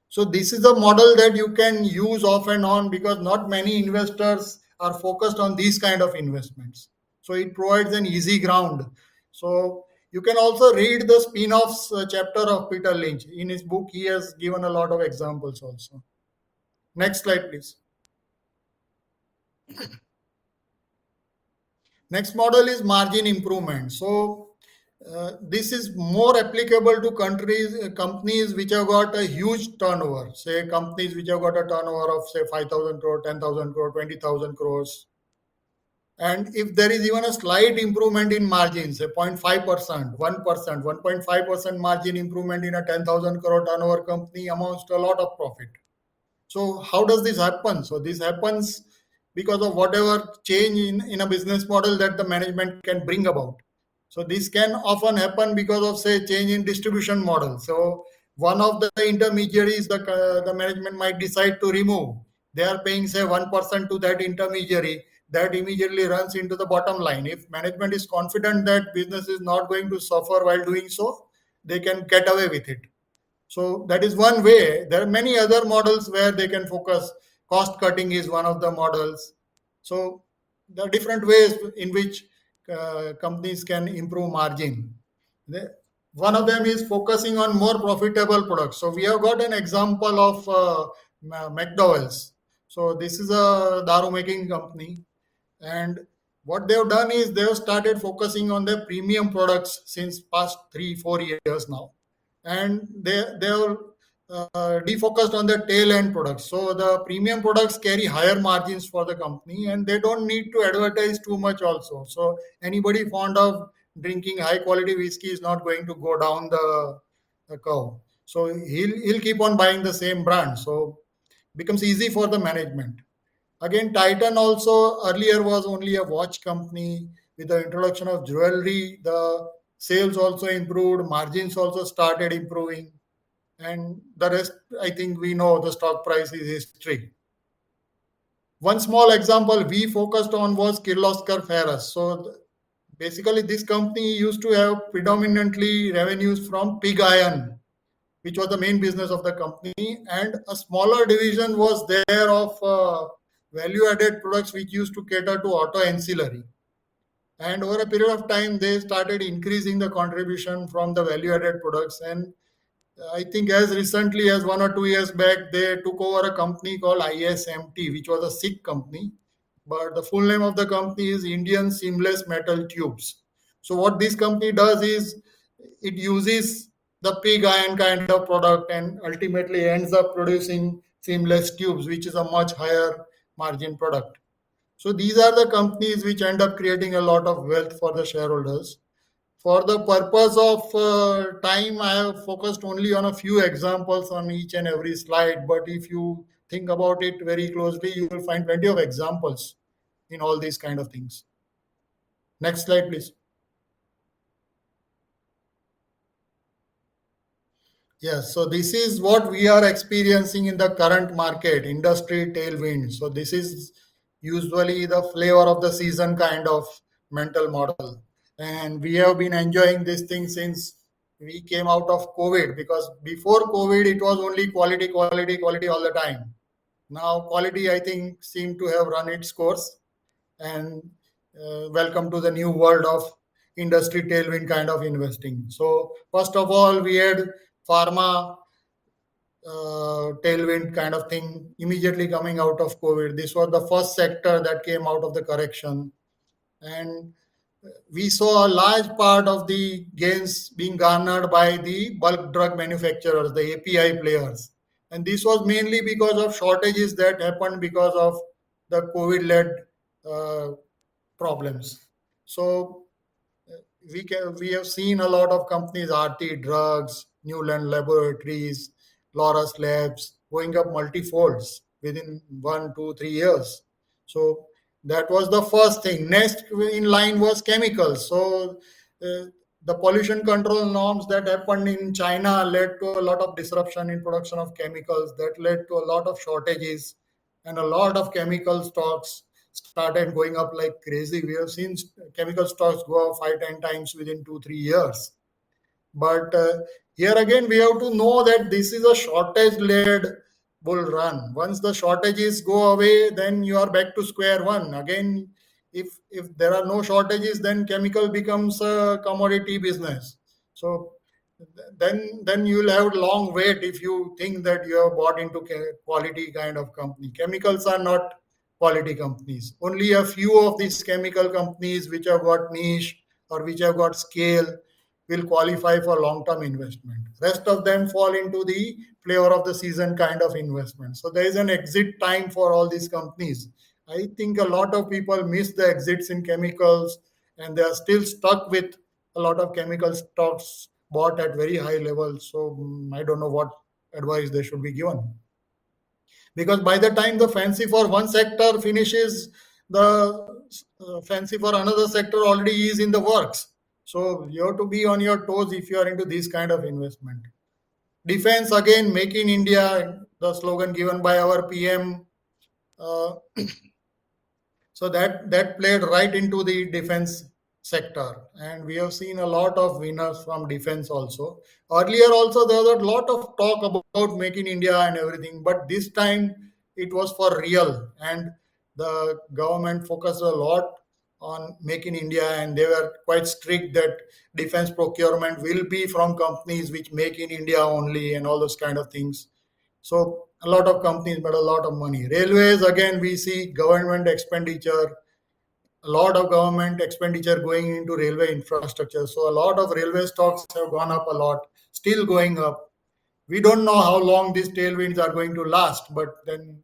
B: So this is a model that you can use off and on, because not many investors are focused on these kind of investments. So it provides an easy ground. So you can also read the spin-offs chapter of Peter Lynch. In his book, he has given a lot of examples also. Next slide, please. Next model is margin improvement. So this is more applicable to companies which have got a huge turnover. Say companies which have got a turnover of say 5,000 crore, 10,000 crore, 20,000 crores. And if there is even a slight improvement in margins, say 0.5%, 1%, 1.5% margin improvement in a 10,000 crore turnover company amounts to a lot of profit. So how does this happen? So this happens because of whatever change in a business model that the management can bring about. So this can often happen because of say change in distribution model. So one of the intermediaries the management might decide to remove. They are paying say 1% to that intermediary. that immediately runs into the bottom line. If management is confident that business is not going to suffer while doing so, they can get away with it. So that is one way. There are many other models where they can focus. Cost cutting is one of the models. So there are different ways in which companies can improve margin. One of them is focusing on more profitable products. So we have got an example of McDowell's. So this is a daru making company, and what they've done is they've started focusing on their premium products since past 3 4 years now, and they're defocused on the tail end products. So the premium products carry higher margins for the company, and they don't need to advertise too much also. So anybody fond of drinking high quality whiskey is not going to go down the curve. So he'll keep on buying the same brand. So becomes easy for the management. Again, Titan also earlier was only a watch company. With the introduction of jewelry, the sales also improved, margins also started improving, and the rest, I think we know the stock price is history. One small example we focused on was Kirloskar Ferrous. So basically, this company used to have predominantly revenues from pig iron, which was the main business of the company, and a smaller division was there of value added products which used to cater to auto ancillary. And over a period of time, they started increasing the contribution from the value added products. And I think as recently as 1 or 2 years back, they took over a company called ISMT, which was a Sikh company. But the full name of the company is Indian Seamless Metal Tubes. So what this company does is it uses the pig iron kind of product and ultimately ends up producing seamless tubes, which is a much higher margin product. So these are the companies which end up creating a lot of wealth for the shareholders. For the purpose of time, I have focused only on a few examples on each and every slide. But if you think about it very closely, you will find plenty of examples in all these kind of things. Next slide, please. Yes, so this is what we are experiencing in the current market, industry tailwind. So this is usually the flavor of the season kind of mental model. And we have been enjoying this thing since we came out of COVID, because before COVID it was only quality, quality, quality all the time. Now quality, I think, seemed to have run its course, and welcome to the new world of industry tailwind kind of investing. So first of all, we had pharma tailwind kind of thing immediately coming out of COVID. This was the first sector that came out of the correction, and we saw a large part of the gains being garnered by the bulk drug manufacturers, the API players. And this was mainly because of shortages that happened because of the COVID led uh, problems. So we have seen a lot of companies, RT Drugs, Newland Laboratories, Loras Labs, going up multifolds within 1 2 3 years. So that was the first thing. Next in line was chemicals. So the pollution control norms that happened in China led to a lot of disruption in production of chemicals. That led to a lot of shortages, and a lot of chemical stocks started going up like crazy. We have seen chemical stocks go up 5 10 times within 2 3 years. But here again, we have to know that this is a shortage led bull run. Once the shortages go away, then you are back to square one. Again, if there are no shortages, then chemical becomes a commodity business. So then you will have long wait if you think that you have bought into quality kind of company. Chemicals are not quality companies. Only a few of these chemical companies which have got niche or which have got scale will qualify for long-term investment. Rest of them fall into the flavor of the season kind of investment. So there is an exit time for all these companies. I think a lot of people miss the exits in chemicals, and they are still stuck with a lot of chemical stocks bought at very high levels. So I don't know what advice they should be given, because by the time the fancy for one sector finishes, the fancy for another sector already is in the works. So you have to be on your toes if you are into this kind of investment. Defense, again, make in India, the slogan given by our PM. uh, So that played right into the defense sector, and we have seen a lot of winners from defense also. Earlier also there was a lot of talk about making India and everything, but this time it was for real, and the government focused a lot on making India, and they were quite strict that defense procurement will be from companies which make in India only and all those kind of things. So a lot of companies made a lot of money. Railways, again, we see government expenditure, a lot of government expenditure going into railway infrastructure. So a lot of railway stocks have gone up a lot, still going up. We don't know how long these tailwinds are going to last, but then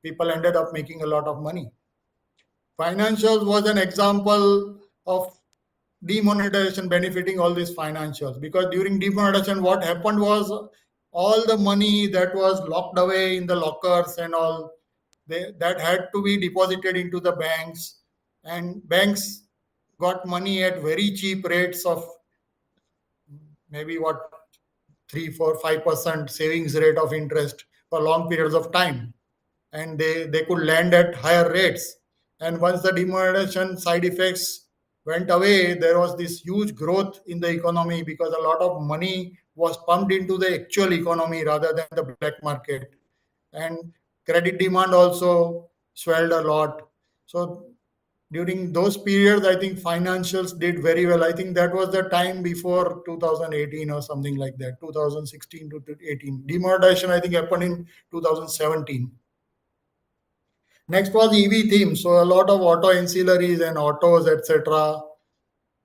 B: people ended up making a lot of money. Financials was an example of demonetization benefiting all these financials, because during demonetization what happened was all the money that was locked away in the lockers and all, that had to be deposited into the banks, and banks got money at very cheap rates of maybe what, 3 4 5% savings rate of interest for long periods of time, and they could lend at higher rates. And once the demonetization side effects went away, there was this huge growth in the economy because a lot of money was pumped into the actual economy rather than the black market. And credit demand also swelled a lot. So during those periods, I think financials did very well. I think that was the time before 2018 or something like that, 2016 to 18. Demonetization, I think, happened in 2017. Next was EV theme. So a lot of auto ancillaries and autos, etc.,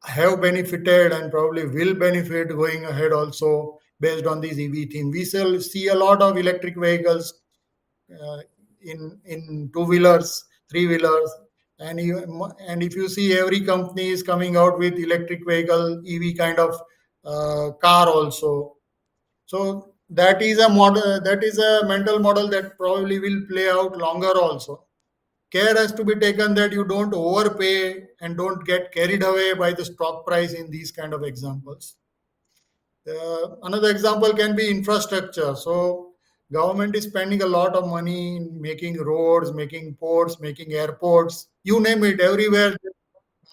B: have benefited and probably will benefit going ahead also based on these EV theme. We still see a lot of electric vehicles uh, in two wheelers, three wheelers, and if you see, every company is coming out with electric vehicle, EV kind of car also. So that is a model, that is a mental model that probably will play out longer also. Care has to be taken that you don't overpay and don't get carried away by the stock price in these kind of examples. Another example can be infrastructure. So government is spending a lot of money in making roads, making ports, making airports, you name it, everywhere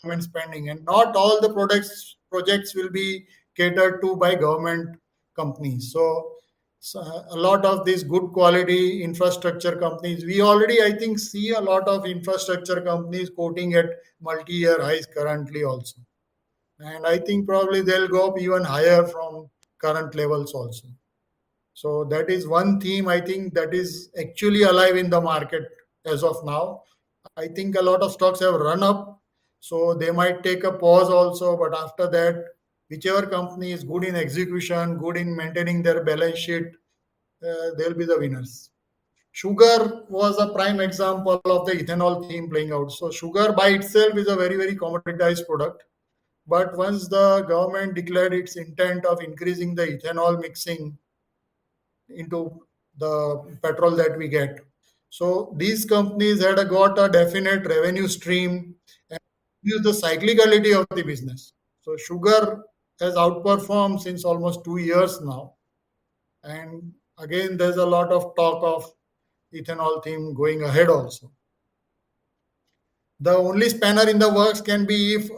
B: government spending, and not all the projects will be catered to by government companies. So a lot of these good quality infrastructure companies, we already, I think, see a lot of infrastructure companies quoting at multi-year highs currently also, and I think probably they'll go up even higher from current levels also. So that is one theme I think that is actually alive in the market as of now. I think a lot of stocks have run up, so they might take a pause also. But after that, whichever company is good in execution, good in maintaining their balance sheet, they'll be the winners. Sugar was a prime example of the ethanol theme playing out. So sugar by itself is a very, very commoditized product. But once the government declared its intent of increasing the ethanol mixing into the petrol that we get, so these companies had got a definite revenue stream and use the cyclicality of the business. So sugar has outperformed since almost 2 years now, and again there's a lot of talk of ethanol theme going ahead also. The only spanner in the works can be if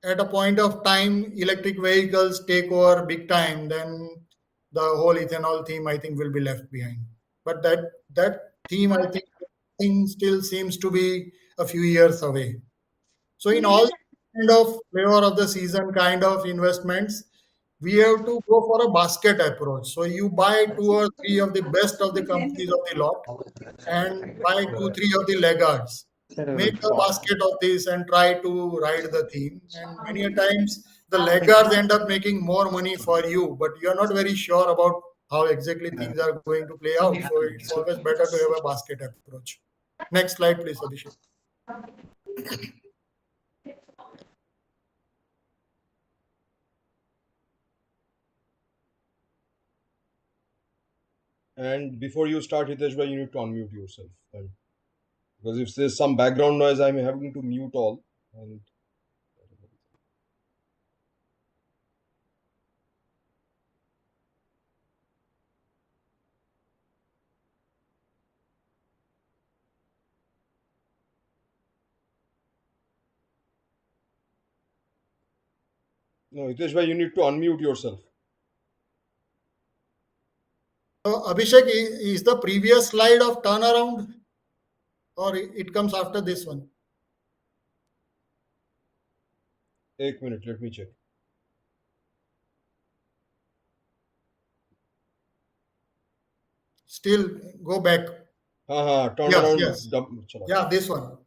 B: at a point of time electric vehicles take over big time, then the whole ethanol theme I think will be left behind. But that theme I think still seems to be a few years away. So in all kind of flavor of the season kind of investments, we have to go for a basket approach. So you buy two or three of the best of the companies of the lot and buy two, three of the laggards. Make a basket of this and try to ride the theme. And many a times the laggards end up making more money for you, but you are not very sure about how exactly things are going to play out. So it's always better to have a basket approach. Next slide, please, Abhishek.
A: And before you start, Hitesh, you need to unmute yourself. And because if there's some background noise, I'm having to mute all. And No, Hitesh bhai, you need to unmute yourself.
B: So Abhishek, is the previous slide of turnaround or it comes after this one?
A: Ek minute, let me check.
B: Still go back.
A: हाँ हाँ,
B: Yes,
A: turnaround
B: yes.
A: चला.
B: Yeah, this one.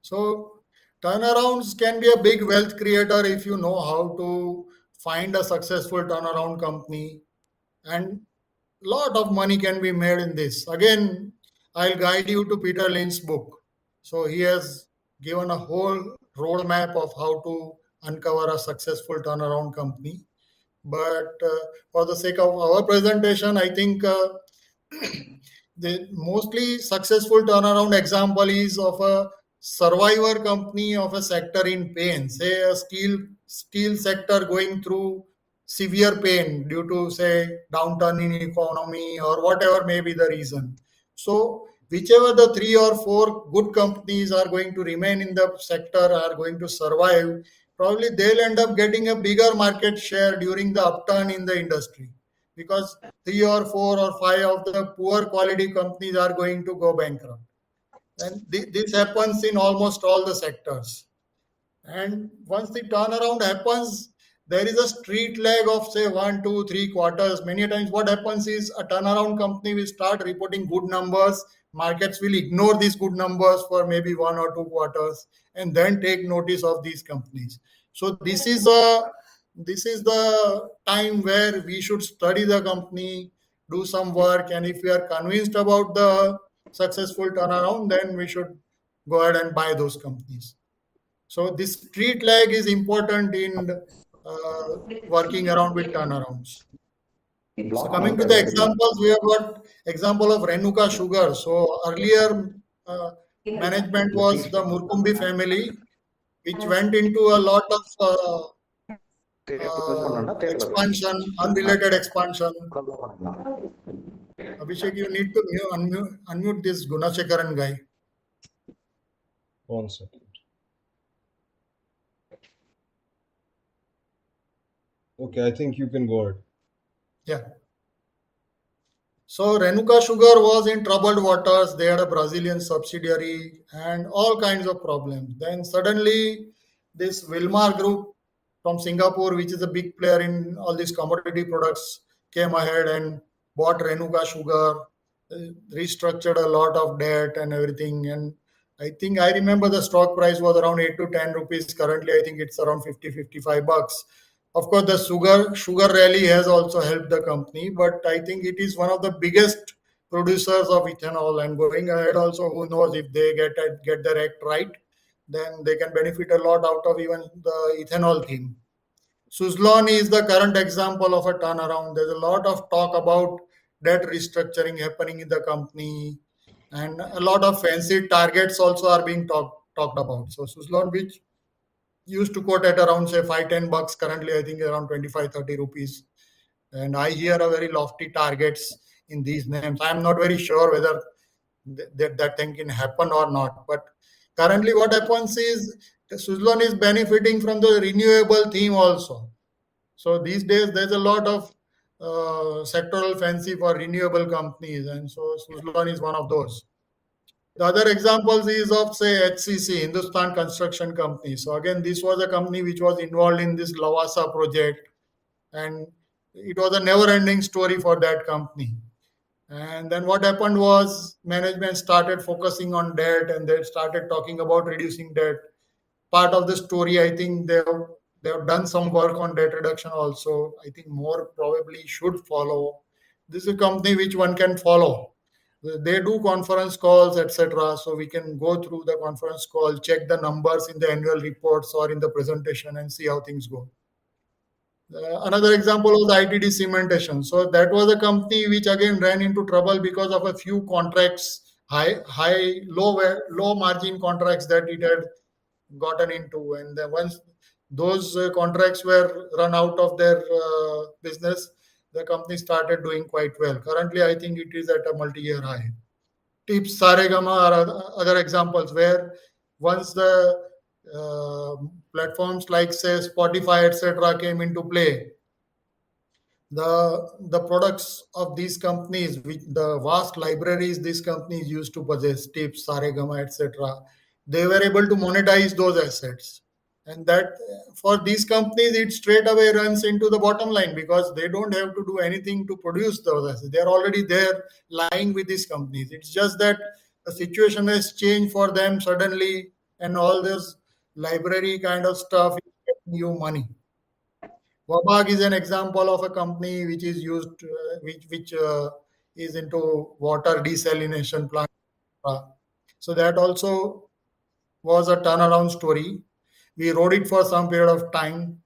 B: So turnarounds can be a big wealth creator if you know how to find a successful turnaround company, and lot of money can be made in this. Again, I'll guide you to Peter Lynch's book. So he has given a whole roadmap of how to uncover a successful turnaround company. But for the sake of our presentation, I think the mostly successful turnaround example is of a survivor company of a sector in pain, say a steel sector going through severe pain due to say downturn in economy or whatever may be the reason. So whichever the three or four good companies are going to remain in the sector are going to survive, probably they'll end up getting a bigger market share during the upturn in the industry, because three or four or five of the poor quality companies are going to go bankrupt. And this happens in almost all the sectors. And once the turnaround happens, there is a street leg of say 1, 2, 3 quarters. Many times, what happens is a turnaround company will start reporting good numbers. Markets will ignore these good numbers for maybe 1 or 2 quarters, and then take notice of these companies. So this is the time where we should study the company, do some work, and if we are convinced about the successful turnaround, then we should go ahead and buy those companies. So this street lag is important in working around with turnarounds. So coming to the examples, we have got example of Renuka Sugar. So earlier management was the Murkumbi family, which went into a lot of expansion, unrelated expansion. Abhishek, you need to unmute this Gunasekaran guy.
A: 1 second. Okay, I think you can go ahead.
B: Yeah. So Renuka Sugar was in troubled waters. They had a Brazilian subsidiary and all kinds of problems. Then suddenly, this Wilmar Group from Singapore, which is a big player in all these commodity products, came ahead and bought Renuka Sugar, restructured a lot of debt and everything. And I think I remember the stock price was around 8 to 10 rupees. Currently, I think it's around 50, 55 bucks. Of course, the sugar rally has also helped the company, but I think it is one of the biggest producers of ethanol. And going ahead, also, who knows if they get the act right, then they can benefit a lot out of even the ethanol theme. Suzlon is the current example of a turnaround. There's a lot of talk about debt restructuring happening in the company, and a lot of fancy targets also are being talked about. So Suzlon, which used to quote at around say 5-10 bucks, currently I think around 25-30 rupees, and I hear a very lofty targets in these names. I'm not very sure whether that thing can happen or not, but currently what happens is Suzlon is benefiting from the renewable theme also. So these days there's a lot of sectoral fancy for renewable companies, and so Suzlon is one of those. The other examples is of say HCC, Hindustan Construction Company. So again, this was a company which was involved in this Lavasa project, and it was a never-ending story for that company. And then what happened was management started focusing on debt, and they started talking about reducing debt. Part of the story, I think they have done some work on debt reduction also. I think more probably should follow. This is a company which one can follow. They do conference calls, etc. So we can go through the conference call, check the numbers in the annual reports or in the presentation, and see how things go. Another example was ITD Cementation. So that was a company which again ran into trouble because of a few contracts, low margin contracts that it had gotten into, and then once those contracts were run out of their business, the company started doing quite well. Currently, I think it is at a multi-year high. Tips, Saregama are other examples where once the platforms like say Spotify, etc., came into play, the products of these companies, which the vast libraries these companies used to possess, tips, saregama, etc., they were able to monetize those assets. And that for these companies it straight away runs into the bottom line, because they don't have to do anything to produce those assets. They are already there lying with these companies. It's just that the situation has changed for them suddenly, and all this library kind of stuff is getting you money. Wabag is an example of a company which is used, which is into water desalination plant. Uh, So that also was a turnaround story. We rode it for some period of time,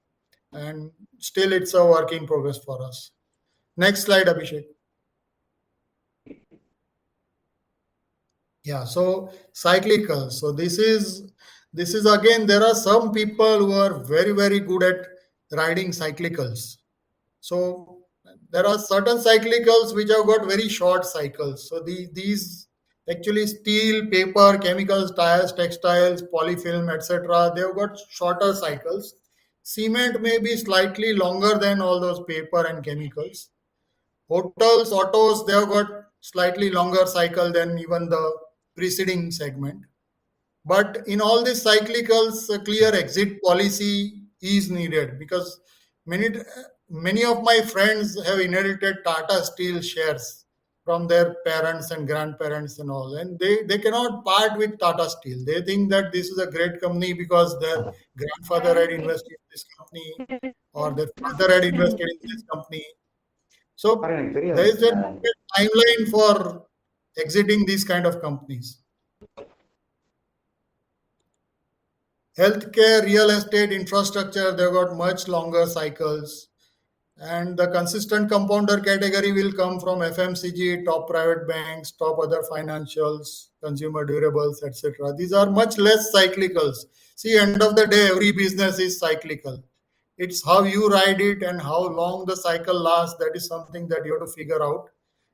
B: and still it's a work in progress for us. Next slide, Abhishek. Yeah. So cyclical. So this is again, there are some people who are very good at riding cyclicals. So there are certain cyclicals which have got very short cycles. So these actually steel, paper, chemicals, tires, textiles, polyfilm, etc. They've got shorter cycles. Cement may be slightly longer than all those paper and chemicals. Hotels, autos, they have got slightly longer cycle than even the preceding segment. But in all these cyclicals, a clear exit policy is needed, because many many of my friends have inherited Tata Steel shares from their parents and grandparents and all, and they cannot part with Tata Steel. They think that this is a great company because their grandfather had invested in this company, or their father had invested in this company. So
C: பாருங்க எனக்கு
B: there
C: தெரியாது.
B: is a timeline for exiting these kind of companies. Healthcare, real estate, infrastructure, they've got much longer cycles. And the consistent compounder category will come from FMCG, top private banks, top other financials, consumer durables, etc. These are much less cyclicals. See, end of the day, every business is cyclical. It's how you ride it and how long the cycle lasts. That is something that you have to figure out.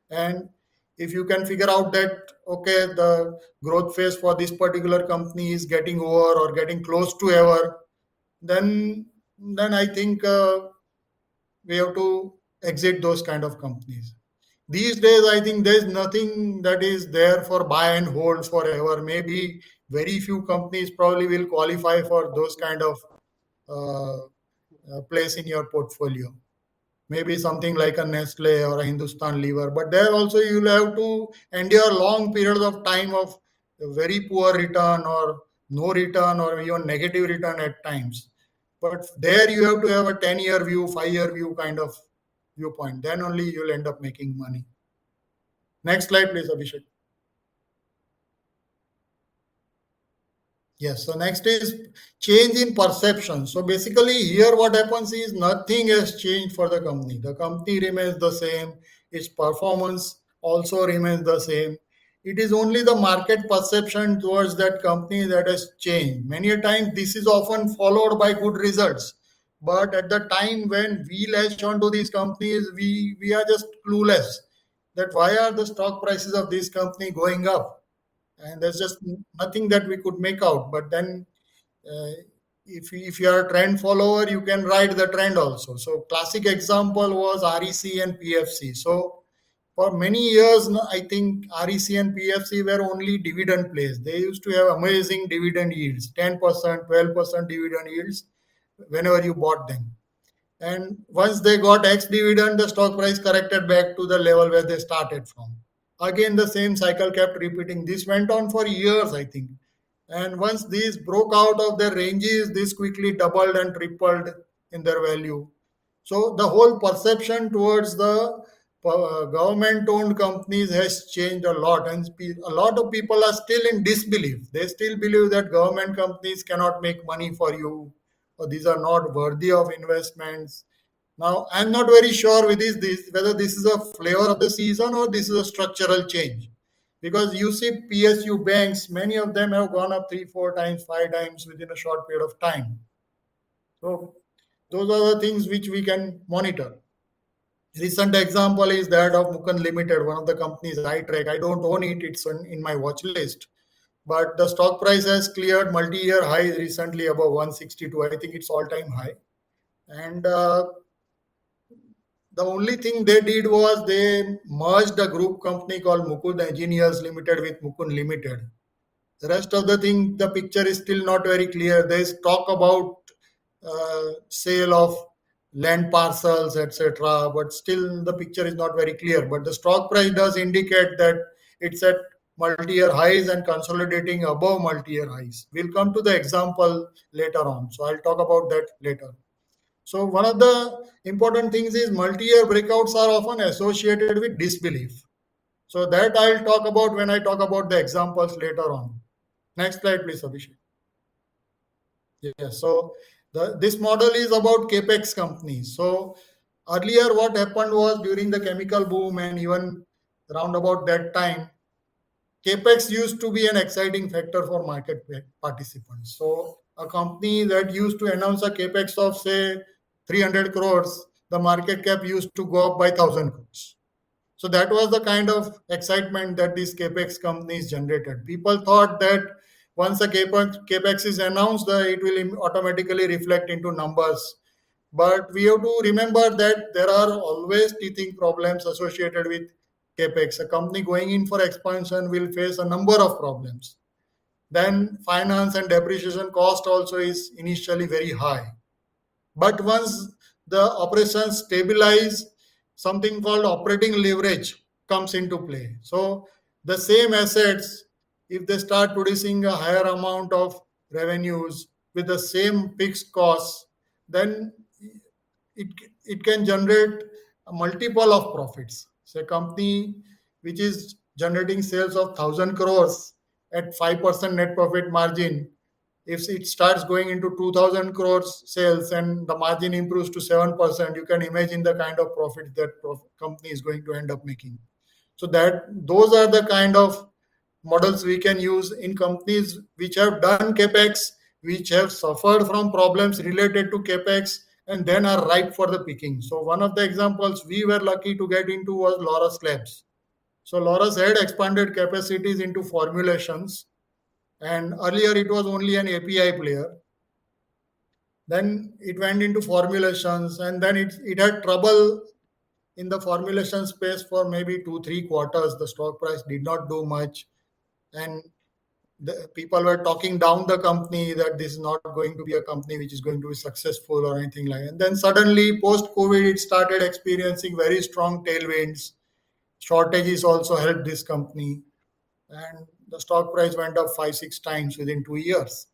B: And if you can figure out that, okay, the growth phase for this particular company is getting over or getting close to ever, then I think we have to exit those kind of companies. These days, I think there's nothing that is there for buy and hold forever. Maybe very few companies probably will qualify for those kind of uh, place in your portfolio. Maybe something like a Nestle or a Hindustan Lever, but there also you'll have to endure long periods of time of very poor return or no return or even negative return at times. But there you have to have a 10-year view, 5-year view kind of viewpoint. Then only you'll end up making money. Next slide, please, Abhishek. Yes. So next is change in perception. So basically, here what happens is nothing has changed for the company. The company remains the same. Its performance also remains the same. It is only the market perception towards that company that has changed. Many a times, this is often followed by good results. But at the time when we latch onto these companies, we are just clueless that why are the stock prices of this company going up, and there's just nothing that we could make out. But then uh, if you are a trend follower, you can ride the trend also. So classic example was REC and PFC. So for many years I think REC and PFC were only dividend plays. They used to have amazing dividend yields, 10%, 12% dividend yields whenever you bought them. And once they got ex dividend, the stock price corrected back to the level where they started from. Again, the same cycle kept repeating. This went on for years, I think. And once these broke out of their ranges, this quickly doubled and tripled in their value. So the whole perception towards the government-owned companies has changed a lot, and a lot of people are still in disbelief. They still believe that government companies cannot make money for you, or these are not worthy of investments. Now, I'm not very sure with this whether this is a flavor of the season or this is a structural change. Because you see PSU banks, many of them have gone up 3, 4 times, 5 times within a short period of time. So those are the things which we can monitor. Recent example is that of Mukan Limited, one of the companies I track. I don't own it; it's in my watch list. but the stock price has cleared multi-year high recently above 162. I think it's all-time high. And the only thing they did was they merged a group company called Mukund Engineers Limited with Mukund Limited. The rest of the thing, the picture is still not very clear. There is talk about sale of land parcels, etc., but still the picture is not very clear. But the stock price does indicate that it's at multi-year highs and consolidating above multi-year highs. We'll come to the example later on, so I'll talk about that later. So one of the important things is multi-year breakouts are often associated with disbelief. So that I'll talk about when I talk about the examples later on. Next slide, please, Abhishek. Yes. So this model is about capex companies. So earlier, what happened was during the chemical boom and even around about that time, capex used to be an exciting factor for market participants. So a company that used to announce a capex of say 300 crores, the market cap used to go up by 1,000 crores. So that was the kind of excitement that these capex companies generated. People thought that once a capex is announced, it will automatically reflect into numbers. But we have to remember that there are always teething problems associated with capex. A company going in for expansion will face a number of problems. Then finance and depreciation cost also is initially very high. But once the operations stabilize, something called operating leverage comes into play. So the same assets, if they start producing a higher amount of revenues with the same fixed costs, then it, it can generate a multiple of profits. So a company which is generating sales of 1,000 crores at 5% net profit margin, if it starts going into 2,000 crores sales and the margin improves to 7%, you can imagine the kind of profit that company is going to end up making. So that those are the kind of models we can use in companies which have done capex, which have suffered from problems related to capex, and then are ripe for the picking. So one of the examples we were lucky to get into was Laurus Labs. So Laurus had expanded capacities into formulations, and earlier it was only an API player. Then it went into formulations, and then it had trouble in the formulation space for maybe 2-3 quarters. The stock price did not do much, and the people were talking down the company that this is not going to be a company which is going to be successful or anything like that. And then suddenly, post COVID, it started experiencing very strong tailwinds. Shortages also helped this company, and the stock price went up 5-6 times within 2 years.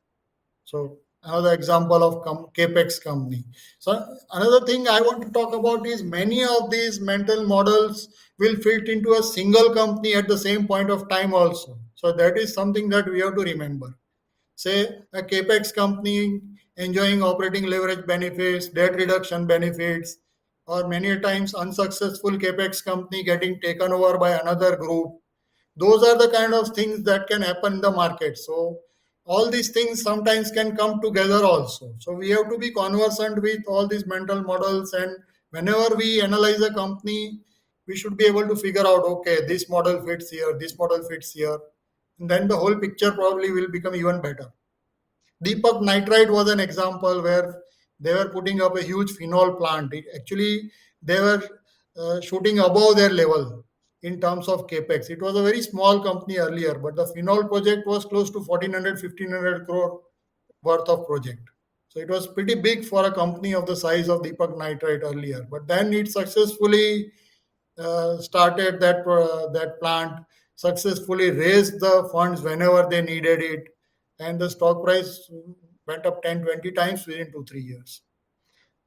B: So another example of capex company. So another thing I want to talk about is many of these mental models will fit into a single company at the same point of time also. So that is something that we have to remember. Say a capex company enjoying operating leverage benefits, debt reduction benefits, or many times unsuccessful capex company getting taken over by another group. Those are the kind of things that can happen in the market. So all these things sometimes can come together also. So we have to be conversant with all these mental models, and whenever we analyze a company, we should be able to figure out, okay, this model fits here, this model fits here, and then the whole picture probably will become even better. Deepak Nitrite was an example where they were putting up a huge phenol plant. Actually, they were shooting above their level in terms of capex. It was a very small company earlier, but the phenol project was close to 1,400-1,500 crore worth of project. So it was pretty big for a company of the size of Deepak Nitrite earlier. But then it successfully started that plant, successfully raised the funds whenever they needed it, and the stock price went up 10-20 times within 2-3 years.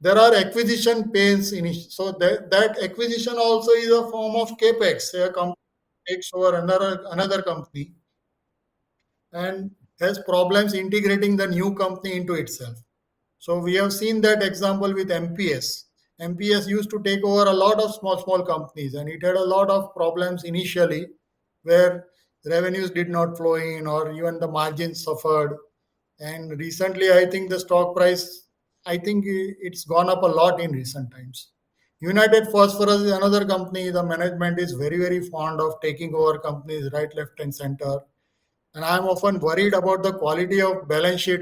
B: There are acquisition pains in it. So that acquisition also is a form of capex. Say a company takes over another company and has problems integrating the new company into itself. So we have seen that example with MPS. MPS used to take over a lot of small companies, and it had a lot of problems initially where revenues did not flow in or even the margins suffered. And recently, I think the stock price, I think it's gone up a lot in recent times. United Phosphorus is another company. The management is very, very fond of taking over companies right, left, and center. And I'm often worried about the quality of balance sheet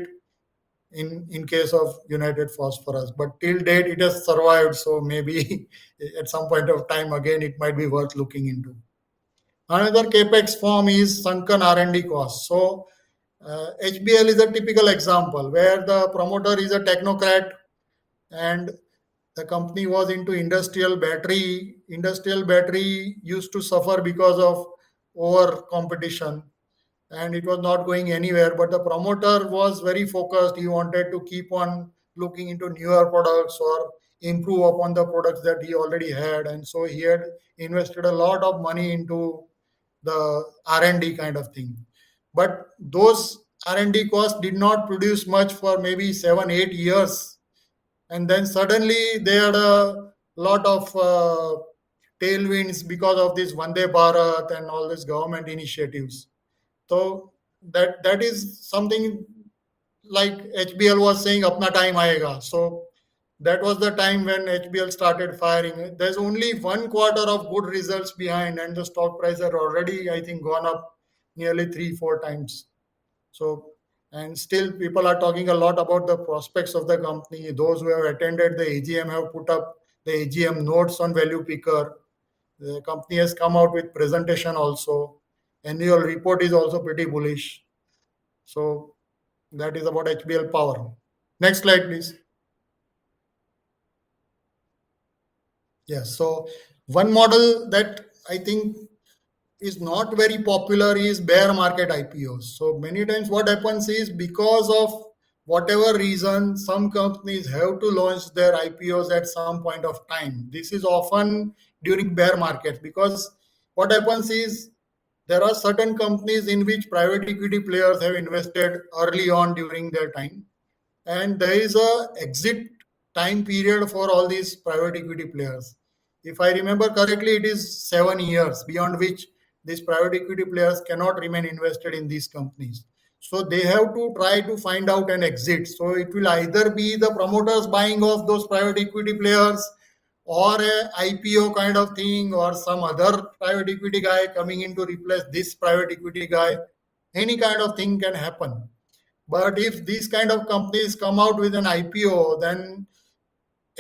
B: in case of United Phosphorus. But till date, it has survived. So maybe at some point of time, again, it might be worth looking into. Another capex form is sunken R&D costs. So HBL is a typical example where the promoter is a technocrat and the company was into industrial battery. Industrial battery used to suffer because of over competition and it was not going anywhere. But the promoter was very focused. He wanted to keep on looking into newer products or improve upon the products that he already had. And so he had invested a lot of money into the R&D kind of thing. But those R&D costs did not produce much for maybe 7 8 years, and then suddenly they had a lot of tailwinds because of this Vande Bharat and all these government initiatives. So that is something like HBL was saying, "Apna time aayega." So that was the time when HBL started firing. There's only 1 quarter of good results behind, and the stock price had already, I think, gone up nearly 3 4 times. So, and still people are talking a lot about the prospects of the company. Those who have attended the AGM have put up the AGM notes on Value Picker. The company has come out with presentation also. Annual report is also pretty bullish. So that is about HBL Power. Next slide, please. Yes. So one model that I think is not very popular is bear market IPOs. So many times what happens is because of whatever reason, some companies have to launch their IPOs at some point of time. This is often during bear markets because what happens is there are certain companies in which private equity players have invested early on during their time, and there is a exit time period for all these private equity players. If I remember correctly, it is 7 years beyond which these private equity players cannot remain invested in these companies. So they have to try to find out an exit. So it will either be the promoters buying off those private equity players or a IPO kind of thing or some other private equity guy coming in to replace this private equity guy. Any kind of thing can happen. But if these kind of companies come out with an IPO, then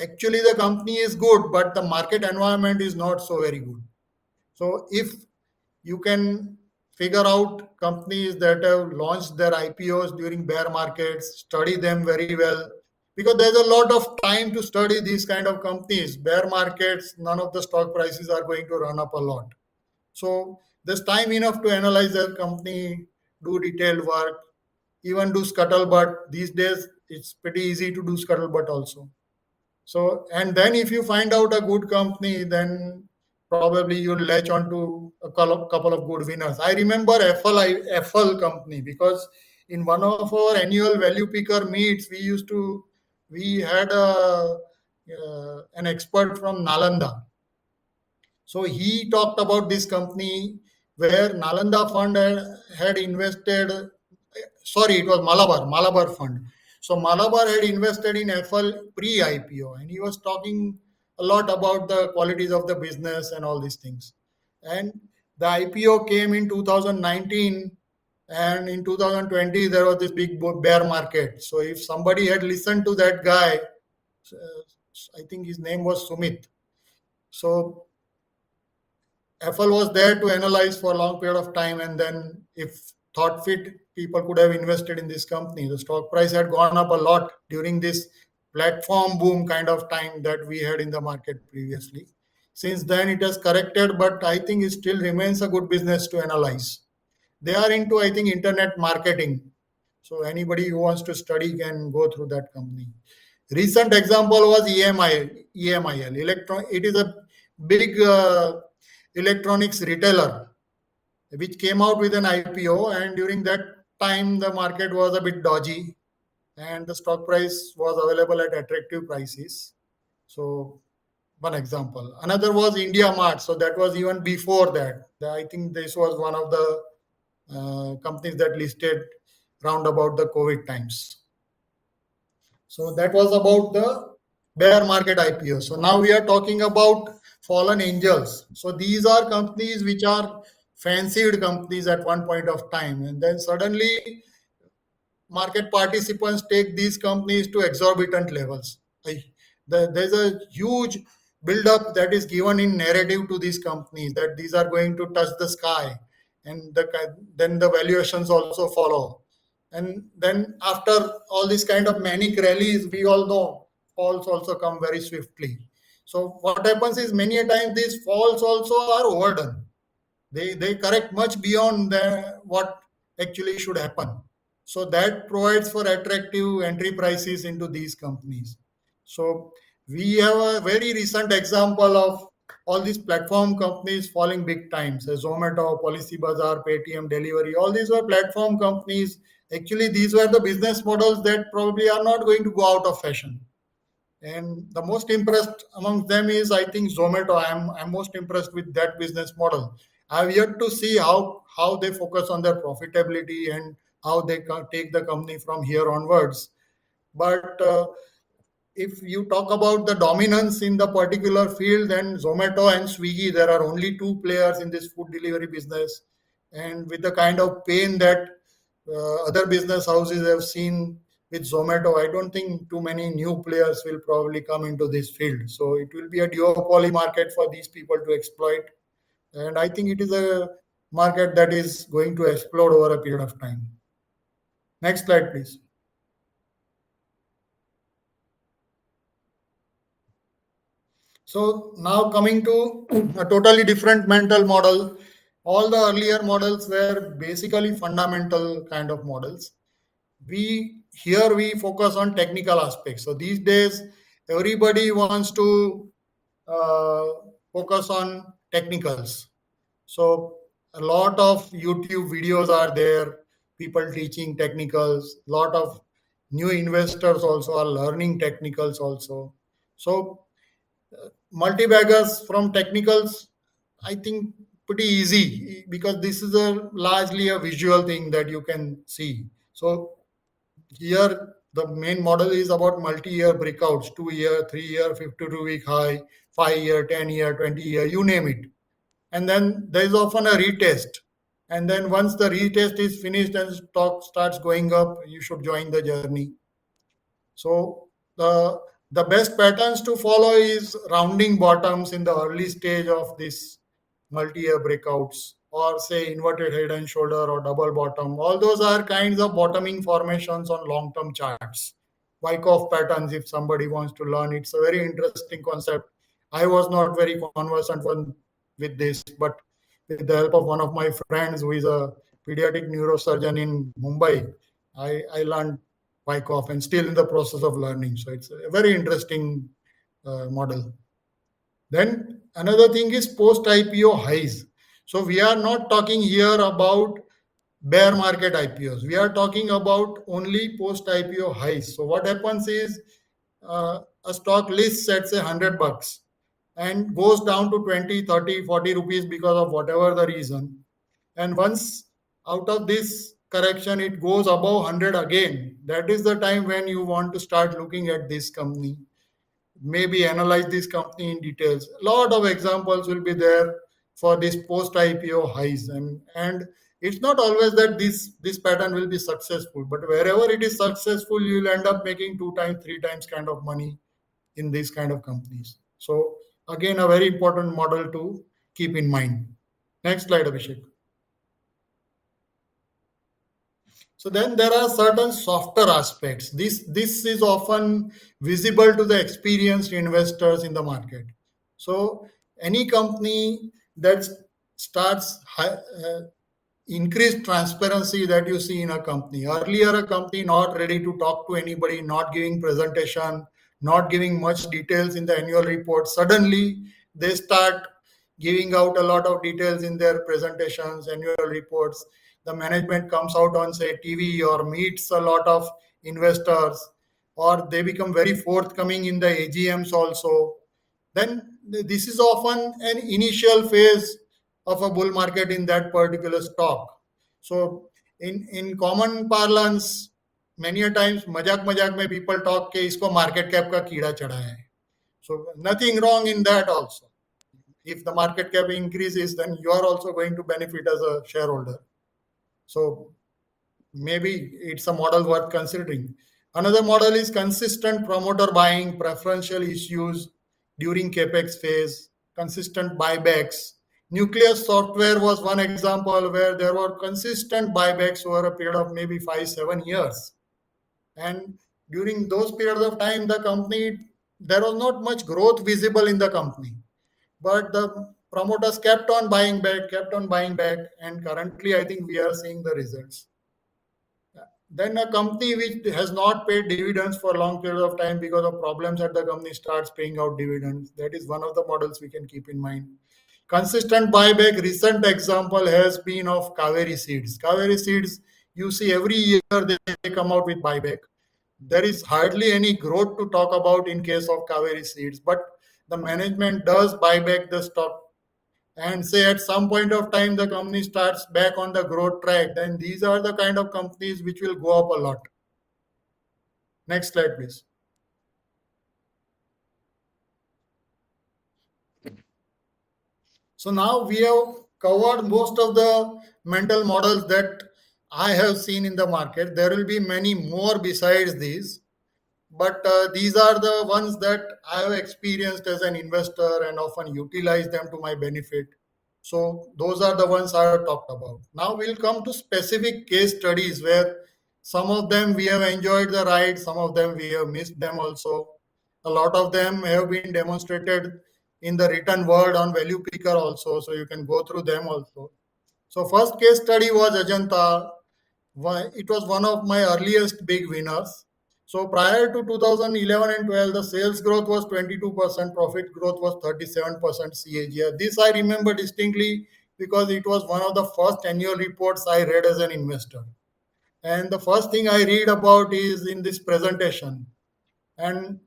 B: actually the company is good, but the market environment is not so very good. So if you can figure out companies that have launched their IPOs during bear markets, study them very well, because there's a lot of time to study these kind of companies. Bear markets, none of the stock prices are going to run up a lot. So there's time enough to analyze their company, do detailed work, even do scuttlebutt. These days, it's pretty easy to do scuttlebutt also. So, and then if you find out a good company, then probably you'll latch on to a couple of good winners. I remember FL company because in one of our annual value picker meets, we had an expert from Nalanda. So he talked about this company where Nalanda Fund had invested. Sorry, it was Malabar Fund. So Malabar had invested in FL pre-IPO, and he was talking a lot about the qualities of the business and all these things. And the IPO came in 2019, and in 2020 there was this big bear market. So if somebody had listened to that guy, I think his name was Sumit. So FL was there to analyze for a long period of time, and then if thought fit, people could have invested in this company. The stock price had gone up a lot during this platform boom kind of time that we had in the market previously. Since then, it has corrected, but I think it still remains a good business to analyze. They are into, I think, internet marketing. So anybody who wants to study can go through that company. Recent example was EMIL. It is a big electronics retailer which came out with an IPO, and during that time the market was a bit dodgy and the stock price was available at attractive prices. So one example. Another was India Mart. So that was even before that. I think this was one of the companies that listed round about the COVID times. So that was about the bear market IPO. So now we are talking about fallen angels. So these are companies which are fancied companies at one point of time, and then suddenly market participants take these companies to exorbitant levels. There's a huge build-up that is given in narrative to these companies that these are going to touch the sky, and then the valuations also follow. And then after all these kind of manic rallies, we all know falls also come very swiftly. So what happens is many a times these falls also are overdone. They correct much beyond what actually should happen. So that provides for attractive entry prices into these companies. So we have a very recent example of all these platform companies falling big time. So Zomato, Policy Bazaar, Paytm, Delivery, all these were platform companies. Actually, these were the business models that probably are not going to go out of fashion. And the most impressed among them is, I think, Zomato. I'm most impressed with that business model. I've yet to see how they focus on their profitability and how they take the company from here onwards. But if you talk about the dominance in the particular field, then Zomato and Swiggy, there are only two players in this food delivery business. And with the kind of pain that other business houses have seen with Zomato, I don't think too many new players will probably come into this field. So it will be a duopoly market for these people to exploit. And I think it is a market that is going to explode over a period of time. Next slide, please. So now coming to a totally different mental model. All the earlier models were basically fundamental kind of models. We focus on technical aspects. So these days, everybody wants to uh, focus on technicals. So a lot of YouTube videos are there, people teaching technicals. A lot of new investors also are learning technicals also. So multi-baggers from technicals, I think pretty easy because this is a largely a visual thing that you can see. So here the main model is about multi-year breakouts, 2 year, 3 year, 52-week high, 5 year, 10 year, 20 year, you name it. And then there is often a retest. And then once the retest is finished and stock starts going up, you should join the journey. So the best patterns to follow is rounding bottoms in the early stage of this multi-year breakouts, or say inverted head and shoulder or double bottom. All those are kinds of bottoming formations on long-term charts. Wyckoff patterns, if somebody wants to learn, it's a very interesting concept. I was not very conversant with this, but with the help of one of my friends who is a pediatric neurosurgeon in Mumbai, I learned Wyckoff and still in the process of learning. So it's a very interesting model. Then another thing is post IPO highs. So we are not talking here about bear market IPOs. We are talking about only post IPO highs. So what happens is a stock lists at say $100 and goes down to 20, 30, 40 rupees because of whatever the reason. And once out of this correction, it goes above 100 again. That is the time when you want to start looking at this company, maybe analyze this company in details. A lot of examples will be there for this post IPO highs, and it's not always that this pattern will be successful, but wherever it is successful, you will end up making 2 times, 3 times kind of money in these kind of companies. So again, a very important model to keep in mind. Next slide, Abhishek. So then there are certain softer aspects. This is often visible to the experienced investors in the market. So any company that starts increased transparency that you see in a company. Earlier, a company not ready to talk to anybody, not giving presentation, not giving much details in the annual report. Suddenly, they start giving out a lot of details in their presentations, annual reports. The management comes out on say TV or meets a lot of investors, or they become very forthcoming in the AGMs also. Then this is often an initial phase of a bull market in that particular stock. So in common parlance, many a times मजाक मजाक में people talk कि इसको market cap का कीड़ा चढ़ा है. So nothing wrong in that also. If the market cap increases, then you are also going to benefit as a shareholder. So maybe it's a model worth considering. Another model is consistent promoter buying, preferential issues during capex phase, consistent buybacks. Nucleus software was one example where there were consistent buybacks over a period of maybe 5 7 years. And during those periods of time, the company, there was not much growth visible in the company, but the promoters kept on buying back, and currently I think we are seeing the results. Then a company which has not paid dividends for a long period of time because of problems at the company starts paying out dividends. That is one of the models we can keep in mind. Consistent buyback, recent example has been of Kaveri Seeds. Kaveri Seeds, you see every year they come out with buyback. There is hardly any growth to talk about in case of Kaveri Seeds, but the management does buy back the stock, and say at some point of time the company starts back on the growth track, then these are the kind of companies which will go up a lot. Next slide, please. So now we have covered most of the mental models that I have seen in the market. There will be many more besides these, but these are the ones that I have experienced as an investor and often utilize them to my benefit. So those are the ones I have talked about. Now we'll come to specific case studies where some of them we have enjoyed the ride, some of them we have missed them also. A lot of them have been demonstrated in the written word on Value Picker also, so you can go through them also. So first case study was Ajanta. It was one of my earliest big winners. So prior to 2011 and 12, the sales growth was 22%, profit growth was 37% CAGR. This I remember distinctly because it was one of the first annual reports I read as an investor. And the first thing I read about is in this presentation. And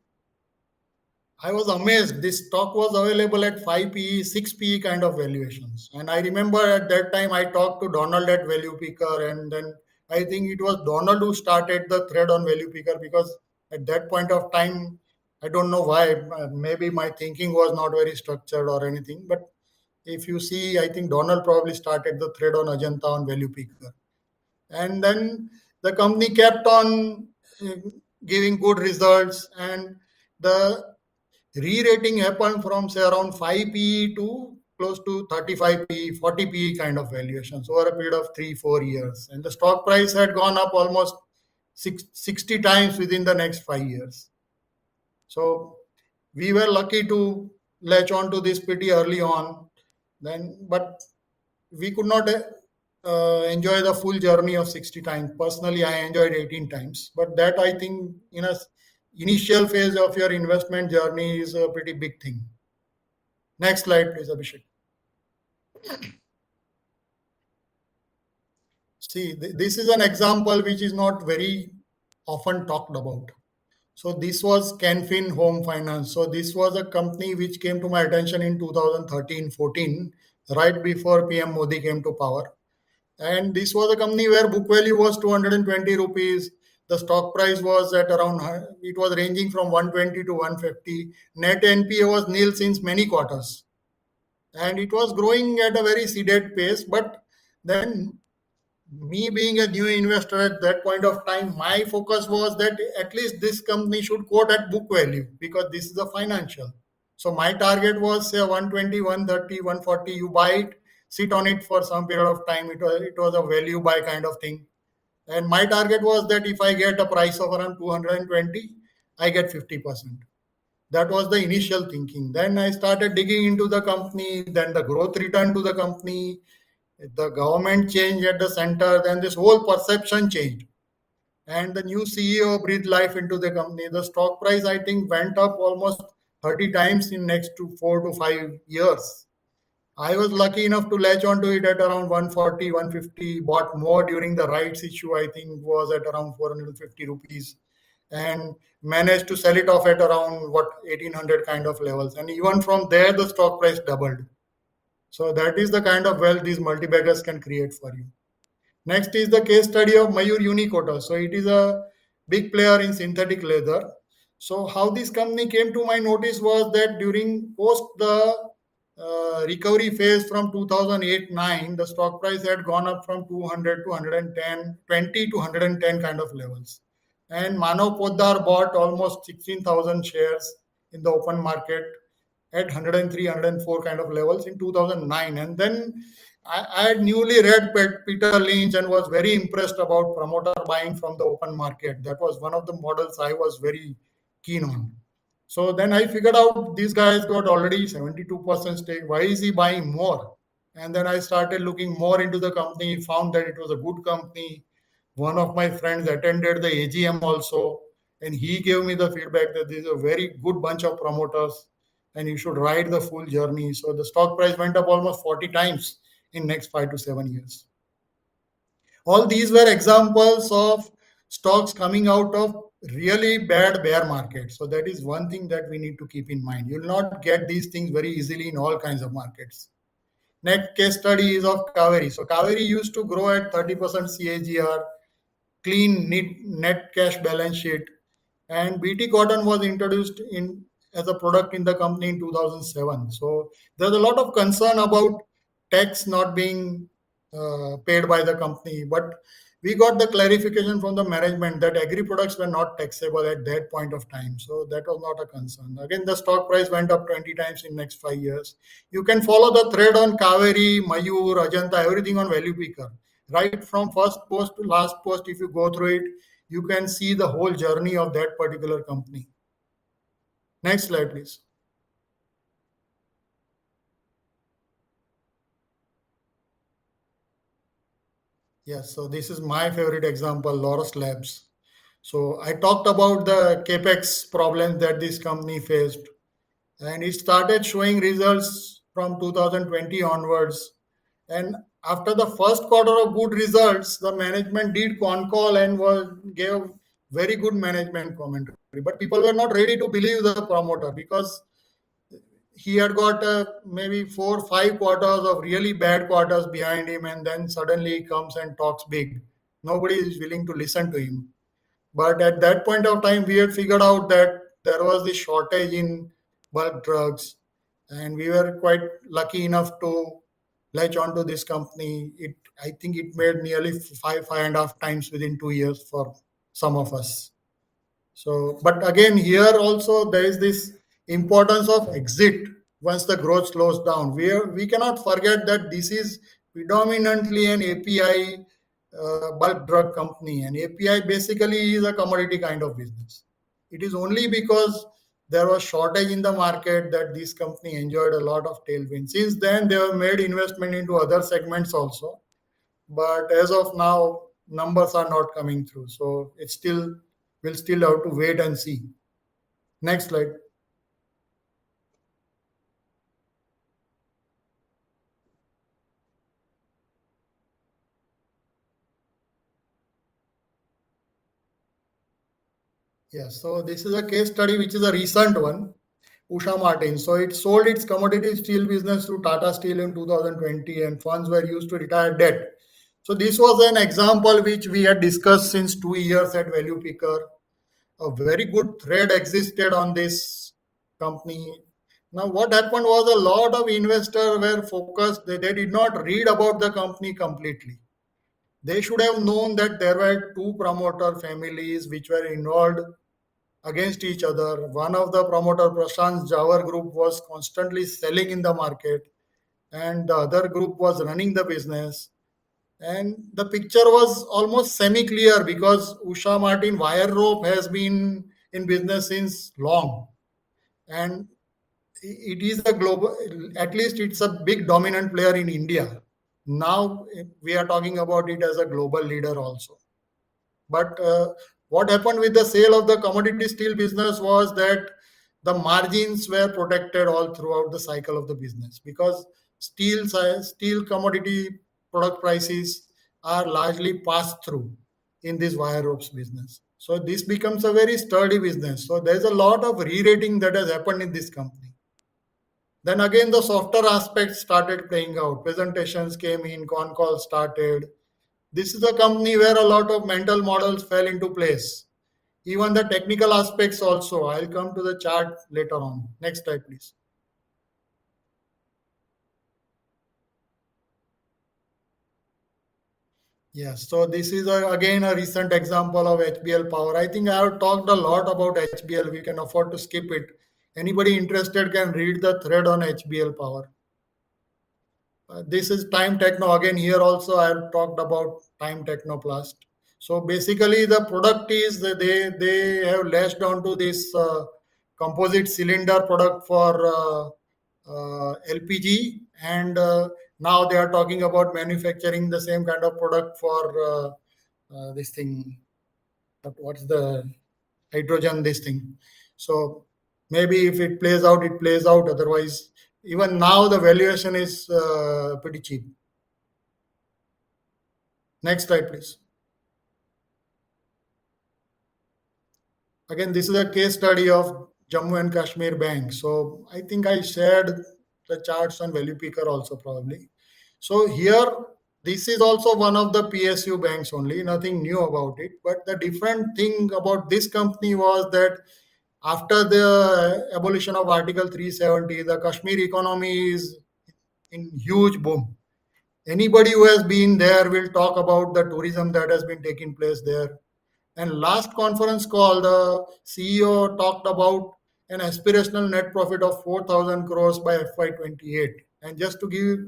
B: I was amazed. This stock was available at 5 PE, 6 PE kind of valuations. And I remember at that time I talked to Donald at Value Picker, and then I think it was Donald who started the thread on Value Picker because at that point of time, I don't know why, maybe my thinking was not very structured or anything. But if you see, I think Donald probably started the thread on Ajanta on Value Picker. And then the company kept on uh, giving good results, and the re-rating happened from say around 5 PE to close to 35 PE, 40 PE kind of valuations over a period of 3 4 years. And the stock price had gone up almost 60 times within the next 5 years. So we were lucky to latch on to this pretty early on. Then, but we could not enjoy the full journey of 60 times. Personally, I enjoyed 18 times. But that I think in a initial phase of your investment journey is a pretty big thing. Next slide, please, Abhishek. See, this is an example which is not very often talked about. So this was Canfin Home Finance. So this was a company which came to my attention in 2013-14, right before PM Modi came to power. And this was a company where book value was 220 rupees. The stock price was at around, it was ranging from 120 to 150. Net NPA was nil since many quarters. And it was growing at a very sedate pace. But then, me being a new investor at that point of time, my focus was that at least this company should quote at book value because this is a financial. So my target was say 120, 130, 140. You buy it, sit on it for some period of time. It was a value buy kind of thing. And my target was that if I get a price of around 220, I get 50%. That was the initial thinking. Then I started digging into the company. Then the growth returned to the company. The government changed at the center. Then this whole perception changed. And the new CEO breathed life into the company. The stock price, I think, went up almost 30 times in next to 4 to 5 years. I was lucky enough to latch onto it at around 140, 150, bought more during the rights issue, I think was at around 450 rupees, and managed to sell it off at around what 1800 kind of levels. And even from there, the stock price doubled. So that is the kind of wealth these multi-baggers can create for you. Next is the case study of Mayur Unicoda. So it is a big player in synthetic leather. So how this company came to my notice was that during post the recovery phase from 2008-9, the stock price had gone up from 200 to 110, 20 to 110 kind of levels. And Manav Poddar bought almost 16,000 shares in the open market at 103, 104 kind of levels in 2009. And then I had newly read Peter Lynch and was very impressed about promoter buying from the open market. That was one of the models I was very keen on. So then I figured out this guy's got already 72% stake. Why is he buying more? And then I started looking more into the company, found that it was a good company. One of my friends attended the AGM also, and he gave me the feedback that this is a very good bunch of promoters and you should ride the full journey. So the stock price went up almost 40 times in next 5 to 7 years. All these were examples of stocks coming out of really bad bear market. So that is one thing that we need to keep in mind. You'll not get these things very easily in all kinds of markets. Next case study is of Kaveri. So Kaveri used to grow at 30% CAGR, clean net cash balance sheet, and BT cotton was introduced in as a product in the company in 2007. So there's a lot of concern about tax not being paid by the company, but we got the clarification from the management that agri products were not taxable at that point of time. So that was not a concern. Again, the stock price went up 20 times in next 5 years. You can follow the thread on Kaveri, Mayur, Ajanta, everything on Value Picker. Right from first post to last post, if you go through it, you can see the whole journey of that particular company. Next slide, please. Yes, so this is my favorite example, Lotus Labs. So I talked about the capex problems that this company faced, and it started showing results from 2020 onwards. And after the first quarter of good results, the management did con call and gave very good management commentary. But people were not ready to believe the promoter because he had got maybe 4 5 quarters of really bad quarters behind him, and then suddenly he comes and talks big. Nobody is willing to listen to him. But at that point of time, we had figured out that there was this shortage in bulk drugs, and we were quite lucky enough to latch onto this company. I think it made nearly five and a half times within 2 years for some of us. So, but again, here also there is this importance of exit once the growth slows down. We cannot forget that this is predominantly an API bulk drug company, and API basically is a commodity kind of business. It is only because there was shortage in the market that this company enjoyed a lot of tailwind. Since then, they have made investment into other segments also, but as of now, numbers are not coming through. So it's still we'll still have to wait and see. Next slide. Yes, so this is a case study which is a recent one. Usha Martin. So it sold its commodity steel business to Tata Steel in 2020, and funds were used to retire debt. So this was an example which we had discussed since 2 years at Value Picker. A very good thread existed on this company. Now, what happened was a lot of investors were focused, they did not read about the company completely. They should have known that there were two promoter families which were involved against each other. One of the promoter, Prashant Jawar Group, was constantly selling in the market, and the other group was running the business. And the picture was almost semi clear because Usha Martin Wire Rope has been in business since long. And it is a global, at least it's a big dominant player in India. Now we are talking about it as a global leader also. But what happened with the sale of the commodity steel business was that the margins were protected all throughout the cycle of the business because steel commodity product prices are largely passed through in this wire ropes business. So this becomes a very sturdy business. So there's a lot of re-rating that has happened in this company. Then again, the softer aspects started playing out. Presentations came in, con calls started. This is a company where a lot of mental models fell into place. Even the technical aspects also. I'll come to the chart later on. Next slide, please. Yes, so this is again a recent example of HBL Power. I think I have talked a lot about HBL. We can afford to skip it. Anybody interested can read the thread on HBL Power. This is Time Techno. Again, here also I have talked about Time Technoplast. So basically, the product is that they have latched onto this composite cylinder product for LPG, and now they are talking about manufacturing the same kind of product for this thing. What's the hydrogen? This thing. So maybe if it plays out, it plays out. Otherwise, even now the valuation is pretty cheap. Next slide, please. Again, this is a case study of Jammu and Kashmir Bank. So I think I shared the charts on Value Picker also probably. So here, this is also one of the PSU banks only, nothing new about it. But the different thing about this company was that after the abolition of Article 370, the Kashmir economy is in huge boom. Anybody who has been there will talk about the tourism that has been taking place there. And last conference call, the CEO talked about an aspirational net profit of 4,000 crores by FY28. And just to give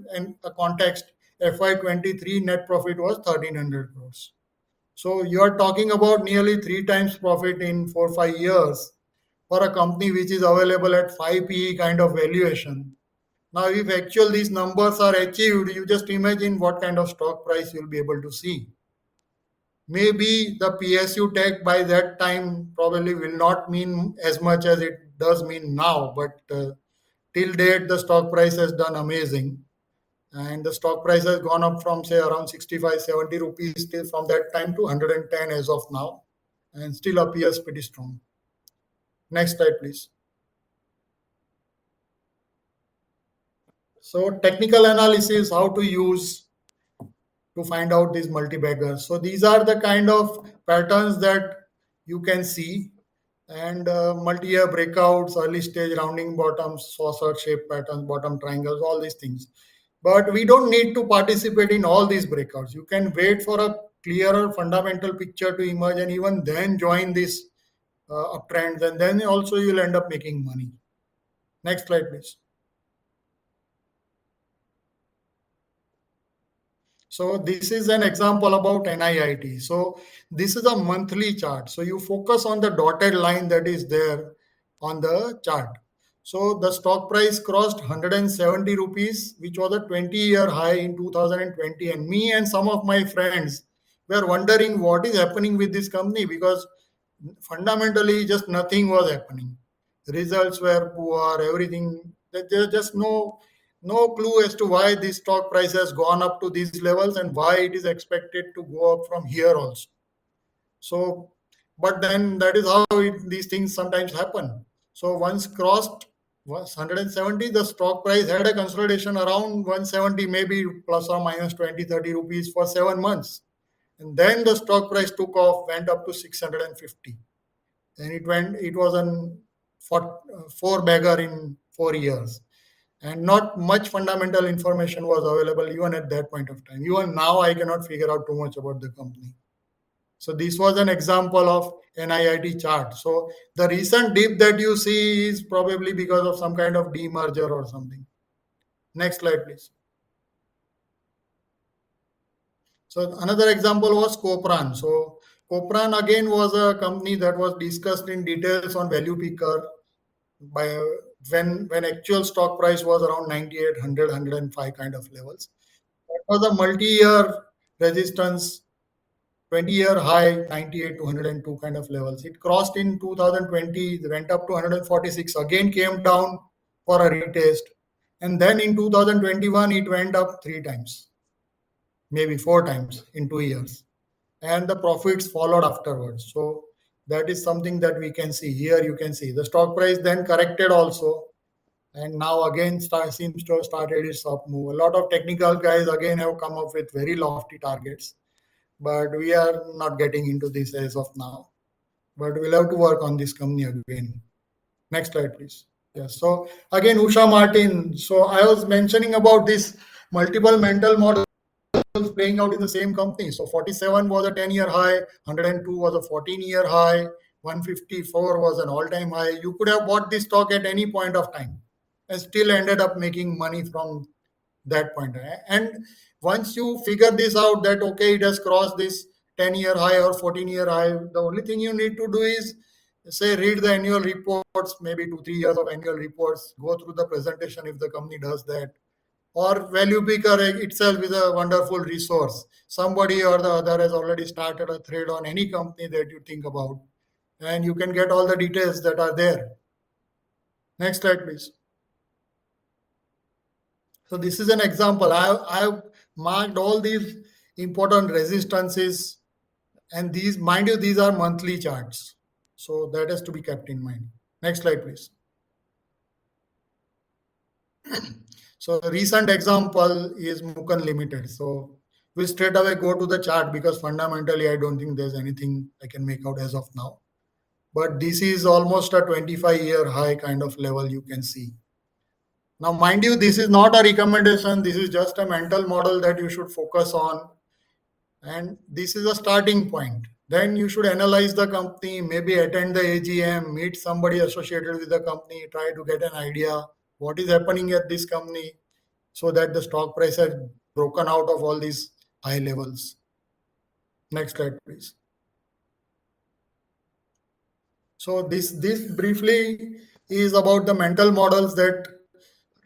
B: a context, FY23 net profit was 1,300 crores. So you are talking about nearly three times profit in 4 5 years for a company which is available at 5 PE kind of valuation. Now, if actual these numbers are achieved, you just imagine what kind of stock price you'll be able to see. Maybe the PSU tech by that time probably will not mean as much as it does mean now, but till date the stock price has done amazing, and the stock price has gone up from say around 65 70 rupees till from that time to 110 as of now, and still appears pretty strong. Next slide, please. So technical analysis, how to use to find out these multi-baggers. So these are the kind of patterns that you can see, and multi-year breakouts, early stage rounding bottoms, saucer shape patterns, bottom triangles, all these things. But we don't need to participate in all these breakouts. You can wait for a clearer fundamental picture to emerge, and even then join these uptrends, and then also you'll end up making money. Next slide, please. So this is an example about NIIT. So this is a monthly chart. So you focus on the dotted line that is there on the chart. So the stock price crossed 170 rupees, which was a 20-year high in 2020. And me and some of my friends were wondering what is happening with this company, because fundamentally just nothing was happening. Results were poor, everything. There's just no clue as to why this stock price has gone up to these levels and why it is expected to go up from here also. So, but then that is how these things sometimes happen. So once crossed was 170, the stock price had a consolidation around 170, maybe plus or minus 20 30 rupees for 7 months. And then the stock price took off, went up to 650. And it was an four bagger in 4 years, and not much fundamental information was available even at that point of time. Even now I cannot figure out too much about the company. So this was an example of NIIT chart. So the recent dip that you see is probably because of some kind of demerger or something. Next slide, please. So another example was Copran. So Copran again was a company that was discussed in details on Value Picker by when actual stock price was around 98 100 kind of levels. That was a multi-year resistance, 20-year high, 98 to 102 kind of levels. It crossed in 2020, went up to 146, again came down for a retest, and then in 2021 it went up three times, maybe four times in 2 years, and the profits followed afterwards. So that is something that we can see here. You can see the stock price then corrected also, and now again seems to have started its up move. A lot of technical guys again have come up with very lofty targets, but we are not getting into this as of now. But we'll have to work on this company again. Next slide, please. Yes. So again, Usha Martin. So I was mentioning about this multiple mental model. playing out in the same company. So 47 was a 10-year high, 102 was a 14-year high, 154 was an all-time high. You could have bought this stock at any point of time and still ended up making money from that point. And once you figure this out, that okay, it has crossed this 10-year high or 14-year high, the only thing you need to do is say read the annual reports, maybe 2 3 years of annual reports, go through the presentation if the company does that. Or value picker itself is a wonderful resource. Somebody or the other has already started a thread on any company that you think about, and you can get all the details that are there. Next slide, please. So this is an example. I've marked all these important resistances, and these, mind you, these are monthly charts. So that has to be kept in mind. Next slide, please. So the recent example is Mukan Limited. So we straight away go to the chart because fundamentally I don't think there's anything I can make out as of now. But this is almost a 25-year high kind of level you can see. Now, mind you, this is not a recommendation. This is just a mental model that you should focus on. And this is a starting point. Then you should analyze the company, maybe attend the AGM, meet somebody associated with the company, try to get an idea what is happening at this company so that the stock price has broken out of all these high levels. Next slide, please. So this briefly is about the mental models that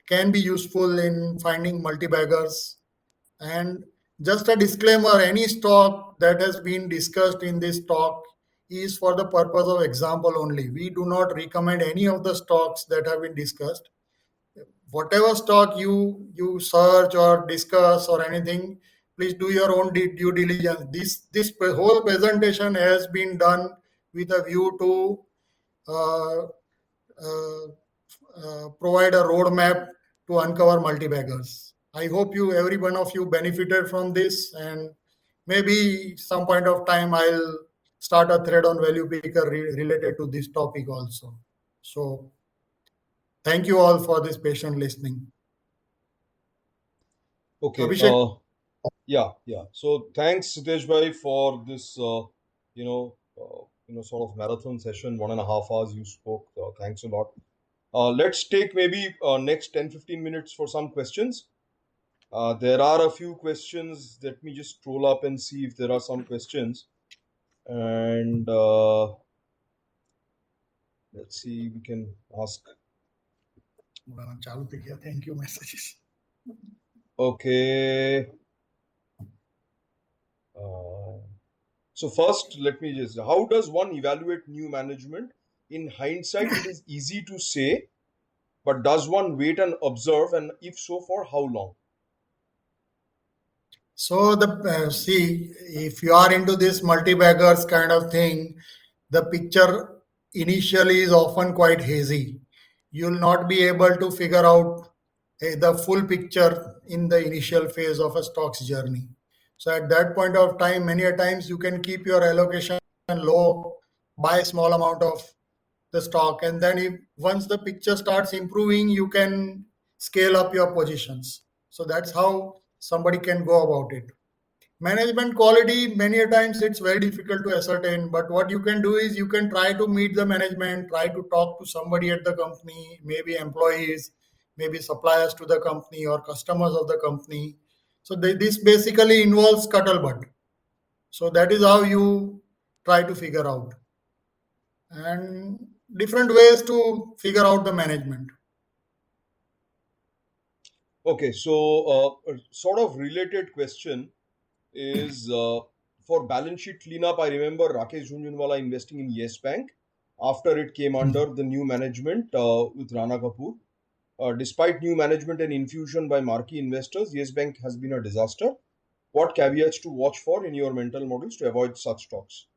B: can be useful in finding multibaggers. And just a disclaimer, any stock that has been discussed in this talk is for the purpose of example only. We do not recommend any of the stocks that have been discussed. Whatever stock you search or discuss or anything, please do your own due diligence. This whole presentation has been done with a view to uh, uh, provide a roadmap to uncover multibaggers. I hope every one of you benefited from this, and maybe some point of time I'll start a thread on value picker related to this topic also. So thank you all for this patient listening.
A: Okay.
B: Abhishek.
A: Yeah. So thanks, Hitesh bhai, for this, sort of marathon session, 1.5 hours you spoke. Thanks a lot. Let's take maybe next 10 15 minutes for some questions. There are a few questions. Let me just scroll up and see if there are some questions. And let's see, we can ask.
B: Thank you, messages.
A: Okay. So first, let me just, how does one evaluate new management? In hindsight, it is easy to say, but does one wait and observe? And if so, for how long?
B: So the see, if you are into this multi-baggers kind of thing, the picture initially is often quite hazy. You'll not be able to figure out the full picture in the initial phase of a stock's journey. So at that point of time, many a times you can keep your allocation low, buy a small amount of the stock, and then if once the picture starts improving, you can scale up your positions. So that's how somebody can go about it. Management quality, many a times it's very difficult to ascertain, but what you can do is you can try to meet the management, try to talk to somebody at the company, maybe employees, maybe suppliers to the company or customers of the company. So this basically involves scuttlebutt. So that is how you try to figure out, and different ways to figure out the management.
A: Okay, so a sort of related question is for balance sheet cleanup. I remember Rakesh Jhunjhunwala investing in Yes Bank after it came under the new management with Rana Kapoor. Despite new management and infusion by marquee investors, Yes Bank has been a disaster. What caveats to watch for in your mental models to avoid such stocks?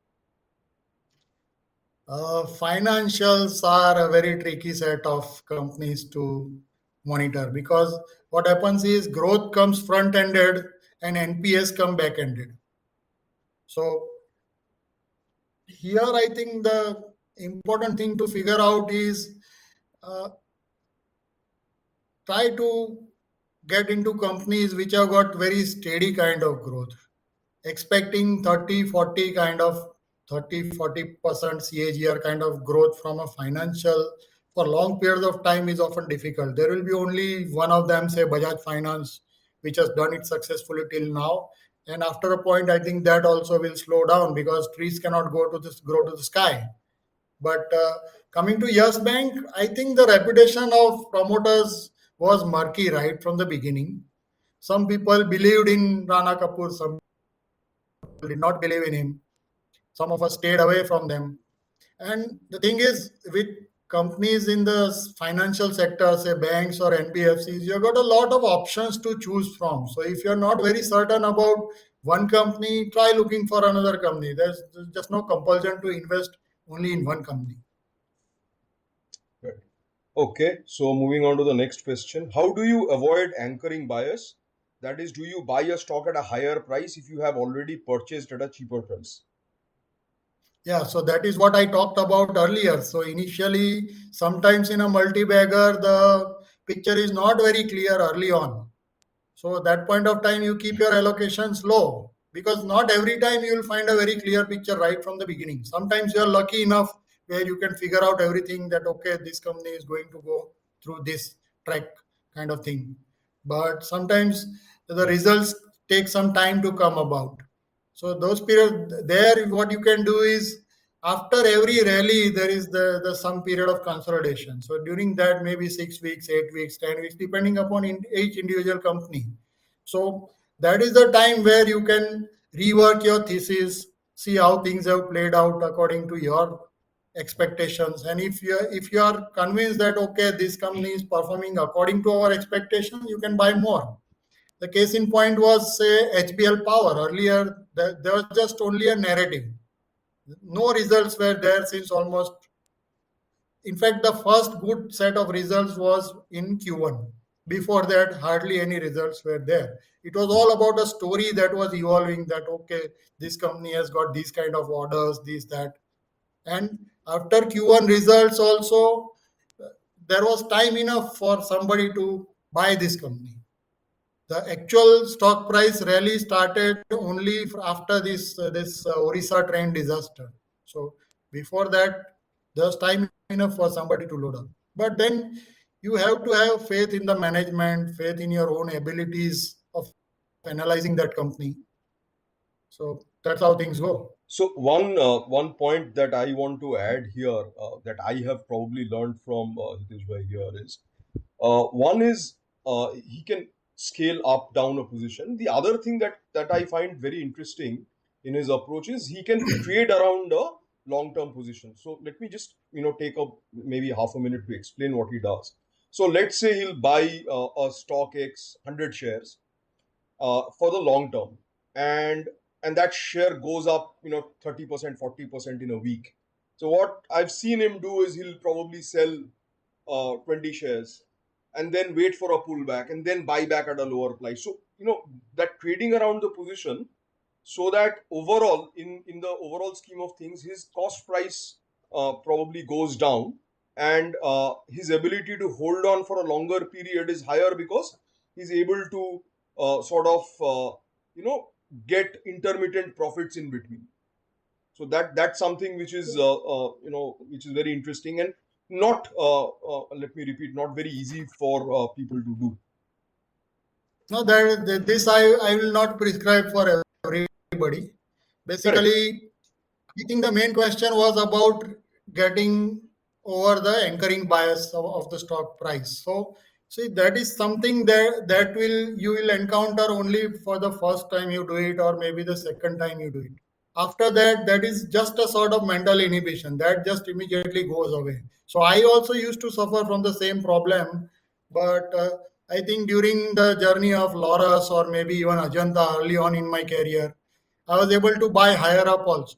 B: Financials are a very tricky set of companies to monitor because what happens is growth comes front ended and NPS come back ended. So here I think the important thing to figure out is uh, try to get into companies which have got very steady kind of growth. Expecting 30, 40 kind of 30-40% CAGR kind of growth from a financial for long periods of time is often difficult. There will be only one of them, say Bajaj Finance, which has done it successfully till now. And after a point, I think that also will slow down because trees cannot grow to the sky. But coming to Yes Bank, I think the reputation of promoters was murky right from the beginning. Some people believed in Rana Kapoor, some did not believe in him. Some of us stayed away from them. And the thing is, with companies in the financial sector, say banks or NBFCs, you've got a lot of options to choose from. So if you're not very certain about one company, try looking for another company. There's just no compulsion to invest only in one company.
A: Right. Okay, so moving on to the next question. How do you avoid anchoring bias? That is, do you buy a stock at a higher price if you have already purchased at a cheaper price?
B: Yeah, so that is what I talked about earlier. So initially, sometimes in a multi-bagger, the picture is not very clear early on. So at that point of time, you keep your allocations low because not every time you will find a very clear picture right from the beginning. Sometimes you are lucky enough where you can figure out everything that, okay, this company is going to go through this track kind of thing. But sometimes the results take some time to come about. So those periods there, what you can do is after every rally, there is the some period of consolidation. So during that, maybe 6 weeks, 8 weeks, 10 weeks, depending upon each individual company. So that is the time where you can rework your thesis, see how things have played out according to your expectations. And if you are convinced that okay, this company is performing according to our expectations, you can buy more. The case in point was, say, HBL Power. Earlier, there was just only a narrative. No results were there since almost, in fact, the first good set of results was in Q1. Before that, hardly any results were there. It was all about a story that was evolving that, okay, this company has got these kind of orders, this, that. And after Q1 results, also, there was time enough for somebody to buy this company. The actual stock price rally started only after this Orissa train disaster. So before that, there's time enough for somebody to load up. But then you have to have faith in the management, faith in your own abilities of analyzing that company. So that's how things go.
A: So one point that I want to add here that I have probably learned from Hitesh Bhai here is one is he can scale up down a position. The other thing that I find very interesting in his approach is he can trade around a long term position. So let me just take up maybe half a minute to explain what he does. So let's say he'll buy a stock X 100 shares for the long term, and that share goes up 30%, 40% in a week. So what I've seen him do is he'll probably sell 20 shares and then wait for a pullback and then buy back at a lower price. So that trading around the position, so that overall in the overall scheme of things his cost price probably goes down, and his ability to hold on for a longer period is higher because he's able to sort of you know get intermittent profits in between. So that's something which is which is very interesting and not let me repeat, not very easy for people to do.
B: No, this I will not prescribe for everybody.
A: Correct.
B: Basically, I think the main question was about getting over the anchoring bias of the stock price. So, see, that is something that will you will encounter only for the first time you do it, or maybe the second time you do it. After that, that is just a sort of mental inhibition that just immediately goes away. So, I also used to suffer from the same problem, but I think during the journey of Loras or maybe even Ajanta early on in my career, I was able to buy higher up also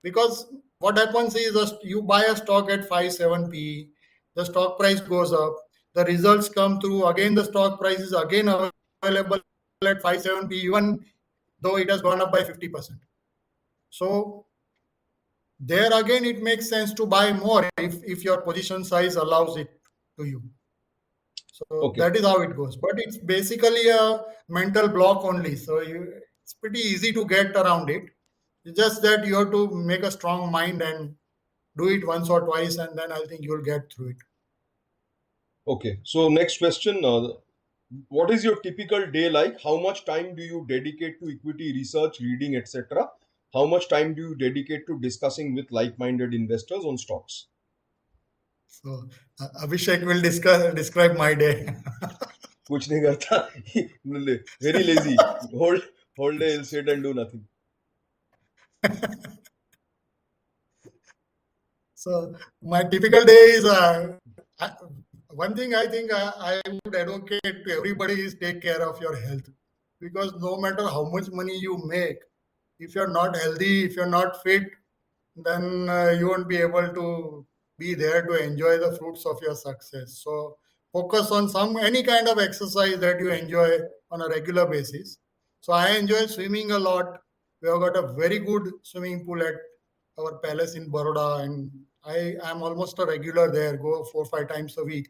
B: because what happens is you buy a stock at 5 7 p, the stock price goes up, the results come through, again the stock price is again available at 5 7 p, even though it has gone up by 50%. So there again it makes sense to buy more if your position size allows it to you. So
A: Okay.
B: that is how it goes. But it's basically a mental block only. So it's pretty easy to get around it. It's just that you have to make a strong mind and do it once or twice, and then I think you'll get through it.
A: Okay. So next question. What is your typical day like? How much time do you dedicate to equity research, reading, etc.? How much time do you dedicate to discussing with like-minded investors on stocks?
B: So Abhishek will describe my day.
A: कुछ नहीं करता. Very lazy. Whole day he'll sit and do nothing.
B: So my typical day is I- one thing I think I would advocate to everybody is take care of your health, because no matter how much money you make, if you're not healthy, if you're not fit, then you won't be able to be there to enjoy the fruits of your success. So focus on some any kind of exercise that you enjoy on a regular basis. So I enjoy swimming a lot. We have got a very good swimming pool at our palace in Baroda, and I am almost a regular there. Go 4 5 times a week.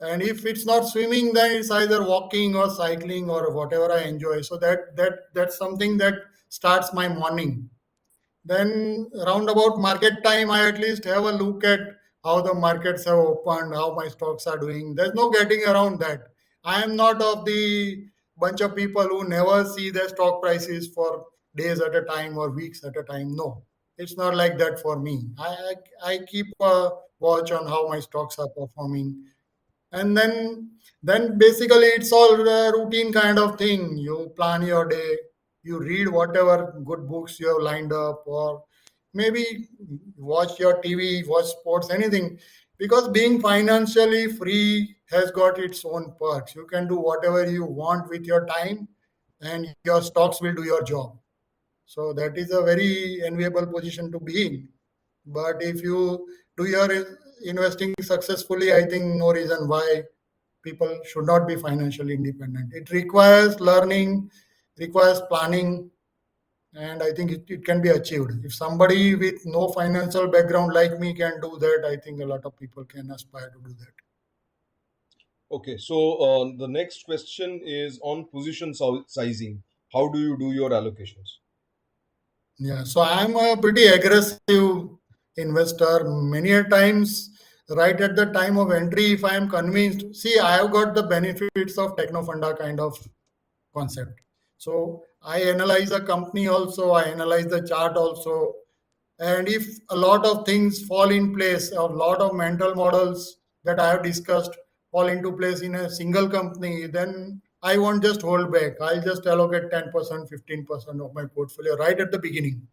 B: And if it's not swimming, then it's either walking or cycling or whatever I enjoy. So that's something that starts my morning. Then round about market time, I at least have a look at how the markets have opened, how my stocks are doing. There's no getting around that. I am not of the bunch of people who never see their stock prices for days at a time or weeks at a time. No, it's not like that for me. I keep a watch on how my stocks are performing, and then basically it's all a routine kind of thing. You plan your day, you read whatever good books you have lined up, or maybe watch your TV, watch sports, anything, because being financially free has got its own perks. You can do whatever you want with your time, and your stocks will do your job. So that is a very enviable position to be in. But if you do your investing successfully, I think no reason why people should not be financially independent. It requires learning, requires planning, and I think it can be achieved. If somebody with no financial background like me can do that, I think a lot of people can aspire to do that.
A: Okay. So the next question is on position sizing. How do you do your allocations?
B: Yeah, so I'm a pretty aggressive investor. Many a times, right at the time of entry, if I am convinced, see, I have got the benefits of techno funda kind of concept. So I analyze the company also, I analyze the chart also. And if a lot of things fall in place, a lot of mental models that I have discussed fall into place in a single company, then I won't just hold back. I'll just allocate 10%, 15% of my portfolio right at the beginning,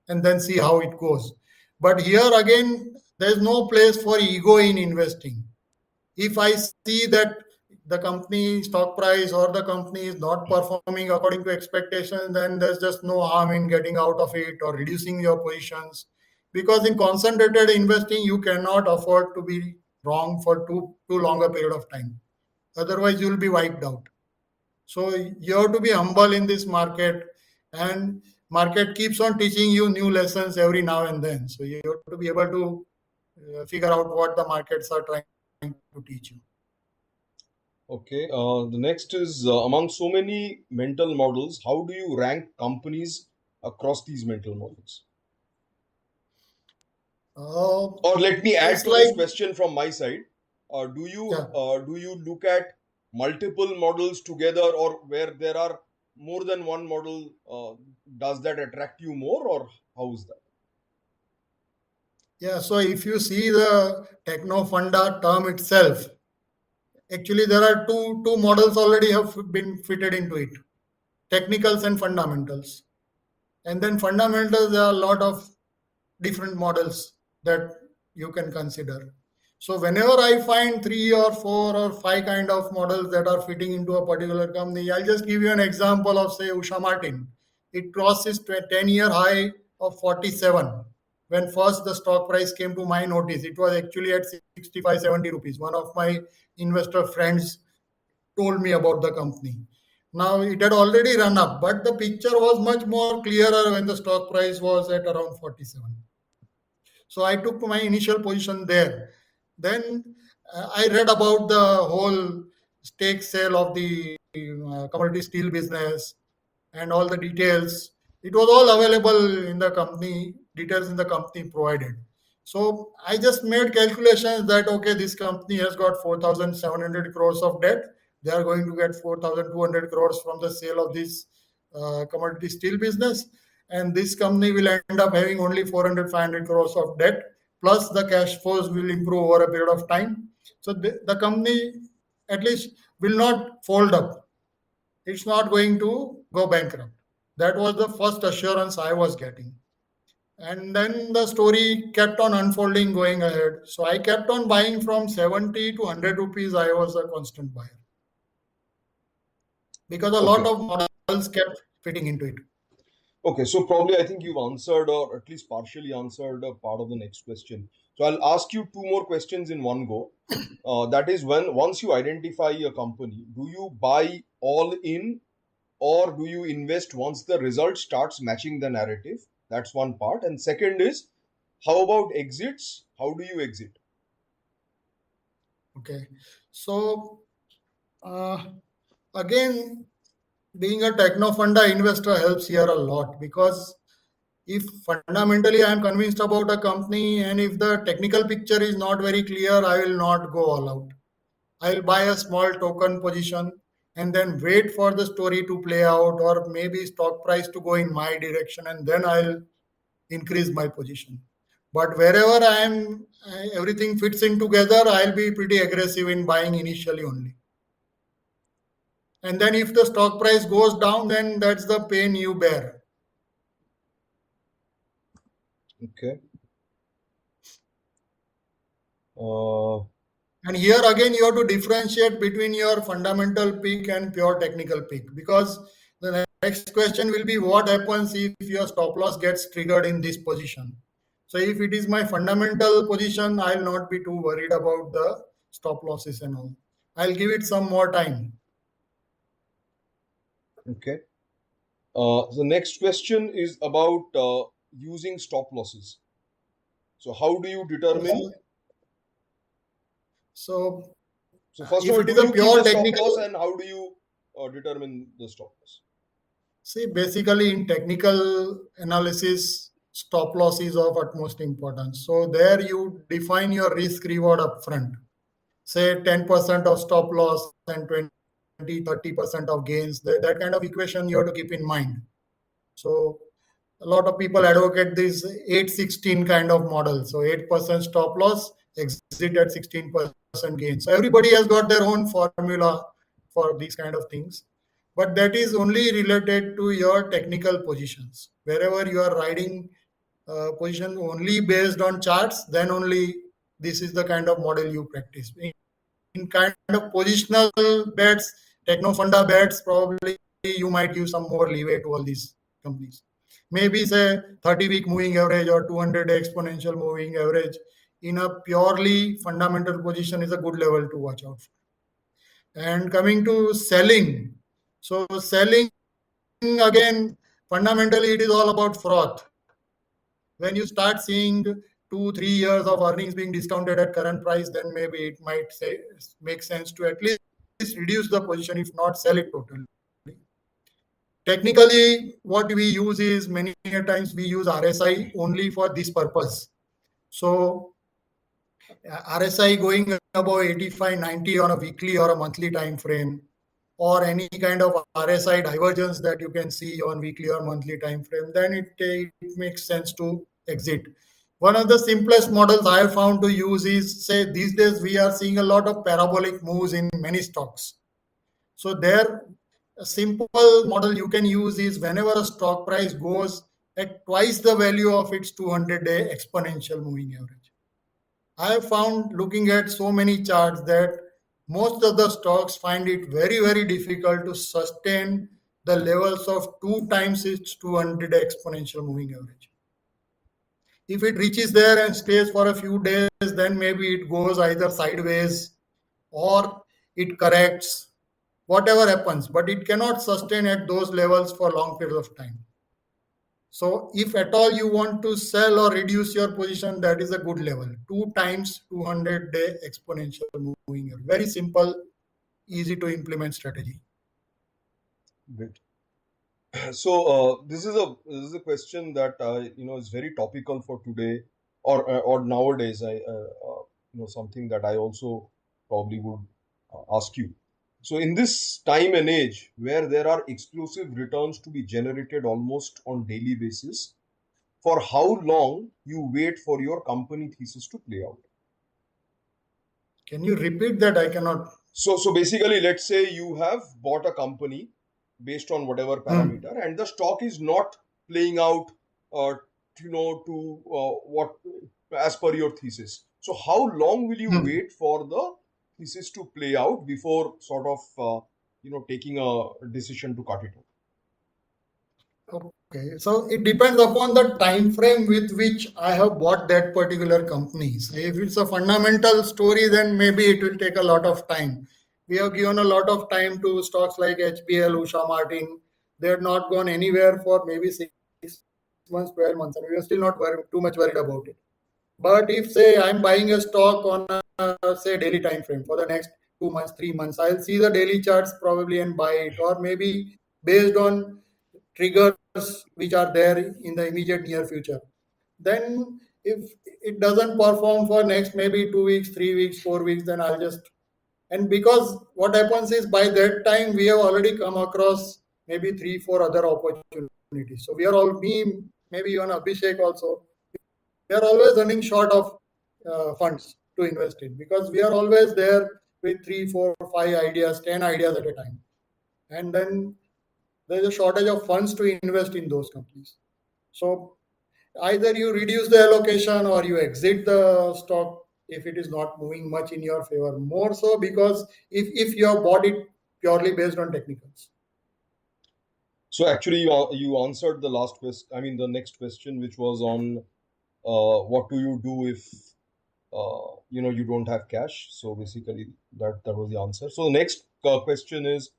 B: and then see how it goes. But here again, there's no place for ego in investing. If I see that the company stock price or the company is not performing according to expectations, then there's just no harm in getting out of it or reducing your positions. Because in concentrated investing, you cannot afford to be wrong for too long a period of time. Otherwise, you'll be wiped out. So you have to be humble in this market, and market keeps on teaching you new lessons every now and then. So you have to be able to figure out what the markets are trying to teach you.
A: Okay. The next is among so many mental models, how do you rank companies across these mental models?
B: Uh,
A: Or let me add
B: it's
A: to this
B: like,
A: question from my side. Do you
B: yeah,
A: look at multiple models together, or where there are more than one model? Does that attract you more, or how is that?
B: yeah. So if you see the techno funda term itself, actually there are two models already have been fitted into it: technicals and fundamentals. And then fundamentals, there are a lot of different models that you can consider. So whenever I find three or four or five kind of models that are fitting into a particular company, I'll just give you an example of say Usha Martin. It crossed its 10-year high of 47. When first the stock price came to my notice, it was actually at 65, 70 rupees. One of my investor friends told me about the company. Now it had already run up, but the picture was much more clearer when the stock price was at around 47. So I took my initial position there. Then I read about the whole stake sale of the commodity steel business and all the details. It was all available in the company, details in the company provided. So I just made calculations that okay, this company has got 4,700 crores of debt. They are going to get 4,200 crores from the sale of this commodity steel business. And this company will end up having only 400, 500 crores of debt. Plus the cash flows will improve over a period of time. So the company at least will not fold up. It's not going to go bankrupt. That was the first assurance I was getting. And then the story kept on unfolding going ahead. So I kept on buying from 70 to 100 rupees. I was a constant buyer because a lot
A: Okay.
B: of models kept fitting into it.
A: Okay, so probably I think you've answered or at least partially answered a part of the next question. So I'll ask you two more questions in one go. That is, when once you identify a company, do you buy all in or do you invest once the result starts matching the narrative? That's one part. And second is, how about exits? How do you exit?
B: Okay. So uh, again, being a techno funda investor helps here a lot because if fundamentally I am convinced about a company and if the technical picture is not very clear, I will not go all out. I'll buy a small token position and then wait for the story to play out or maybe stock price to go in my direction and then I'll increase my position. But wherever everything fits in together, I'll be pretty aggressive in buying initially only. And then if the stock price goes down, then that's the pain you bear.
A: Okay. Uh,
B: And here again, you have to differentiate between your fundamental peak and pure technical peak because the next question will be what happens if your stop loss gets triggered in this position. So if it is my fundamental position, I'll not be too worried about the stop losses and all. I'll give it some more time.
A: okay. The next question is about using stop losses. So how do you determine?
B: So
A: So first of
B: if
A: all,
B: it is
A: do
B: a
A: you keep
B: pure
A: a stop loss,
B: technical,
A: and how do you determine the stop loss?
B: see, basically in technical analysis, stop loss is of utmost importance. So there you define your risk reward upfront. Say 10% of stop loss and 20, 30% of gains. That kind of equation you have to keep in mind. So a lot of people advocate this 8-16 kind of model. So 8% stop loss, exit at 16% gain. So everybody has got their own formula for these kind of things. But that is only related to your technical positions. Wherever you are riding position only based on charts, then only this is the kind of model you practice. In kind of positional bets, techno funda bets, probably you might give some more leeway to all these companies. Maybe say 30-week moving average or 200 exponential moving average in a purely fundamental position is a good level to watch out for. And coming to selling, so selling again, fundamentally it is all about froth. When you start seeing 2 3 years of earnings being discounted at current price, then maybe it might say make sense to at least reduce the position, if not sell it totally. Technically, what we use is many times we use RSI only for this purpose. So RSI going above 85, 90 on a weekly or a monthly time frame, or any kind of RSI divergence that you can see on weekly or monthly time frame, then it makes sense to exit. One of the simplest models I have found to use is, say, these days we are seeing a lot of parabolic moves in many stocks. So there, a simple model you can use is whenever a stock price goes at twice the value of its 200-day exponential moving average. I have found looking at so many charts that most of the stocks find it very, very difficult to sustain the levels of two times its 200 exponential moving average. If it reaches there and stays for a few days, then maybe it goes either sideways or it corrects, whatever happens, but it cannot sustain at those levels for long periods of time. So if at all you want to sell or reduce your position, that is a good level. 2 times 200-day exponential moving average. Very simple, easy to implement strategy.
A: Great. So this is a question that is very topical for today or nowadays. Something that I also probably would ask you. So in this time and age where there are exclusive returns to be generated almost on daily basis, for how long you wait for your company thesis to play out?
B: Can you repeat that? I cannot.
A: So basically, let's say you have bought a company based on whatever
B: Hmm.
A: parameter, and the stock is not playing out, uh, to what as per your thesis. So how long will you
B: Hmm.
A: wait for the thesis to play out before sort of taking a decision to cut it off?
B: Okay, so it depends upon the time frame with which I have bought that particular company. So if it's a fundamental story, then maybe it will take a lot of time. We have given a lot of time to stocks like HBL, Usha Martin. They have not gone anywhere for maybe 6 months, 12 months, and we are still not too much worried about it. But if say I'm buying a stock on a say daily time frame for the next 2 months, 3 months, I'll see the daily charts probably and buy it, or maybe based on triggers which are there in the immediate near future. Then if it doesn't perform for next maybe 2 weeks, 3 weeks, 4 weeks, then I'll just, and because what happens is by that time we have already come across maybe three, four other opportunities. So we are all me, maybe even Abhishek also, we are always running short of funds to invest in because we are always there with three, four, five ideas, 10 ideas at a time. And then there is a shortage of funds to invest in those companies. So either you reduce the allocation or you exit the stock if it is not moving much in your favor. More so because if you have bought it purely based on technicals.
A: So actually, you answered the last question. I mean, the next question, which was on what do you do if you don't have cash. So basically that was the answer. So the next question is,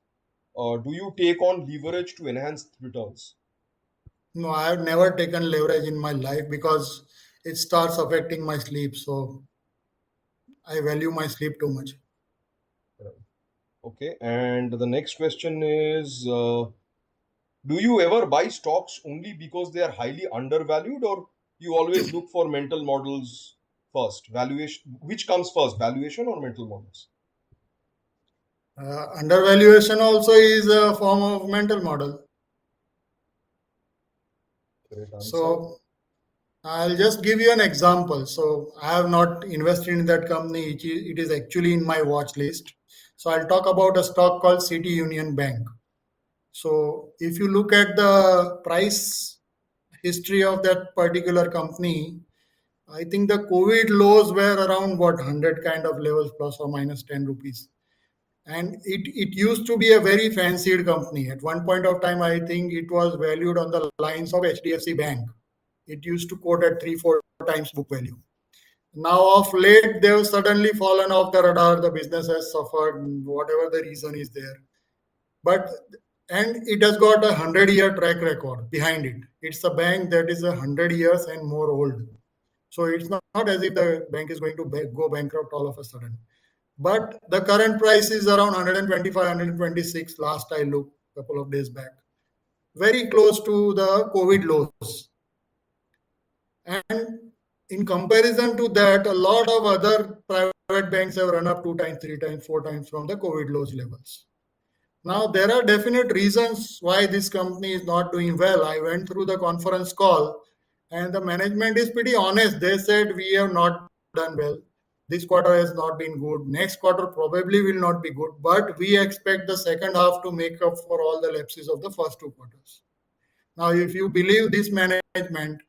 A: do you take on leverage to enhance returns?
B: No, I have never taken leverage in my life because it starts affecting my sleep. So I value my sleep too much.
A: Okay, and the next question is, do you ever buy stocks only because they are highly undervalued, or you always look for mental models first? Valuation, which comes first, valuation or mental models?
B: Undervaluation also is a form of mental model.
A: Great answer.
B: So I'll just give you an example. So I have not invested in that company. It is actually in my watch list. So I'll talk about a stock called City Union Bank. So if you look at the price history of that particular company, I think the COVID lows were around what 100 kind of levels plus or minus 10 rupees. And it used to be a very fancied company. At one point of time, I think it was valued on the lines of HDFC Bank. It used to quote at 3, 4 times book value. Now, of late, they've suddenly fallen off the radar. The business has suffered, whatever the reason is there. But and it has got 100-year track record behind it. It's a bank that is 100 years and more old. So it's not as if the bank is going to go bankrupt all of a sudden. But the current price is around 125, 126. Last I looked a couple of days back, very close to the COVID lows. And in comparison to that, a lot of other private banks have run up 2 times, 3 times, 4 times from the COVID lows levels. Now, there are definite reasons why this company is not doing well. I went through the conference call, and the management is pretty honest. They said, we have not done well. This quarter has not been good. Next quarter probably will not be good, but we expect the second half to make up for all the lapses of the first 2 quarters. Now, if you believe this management,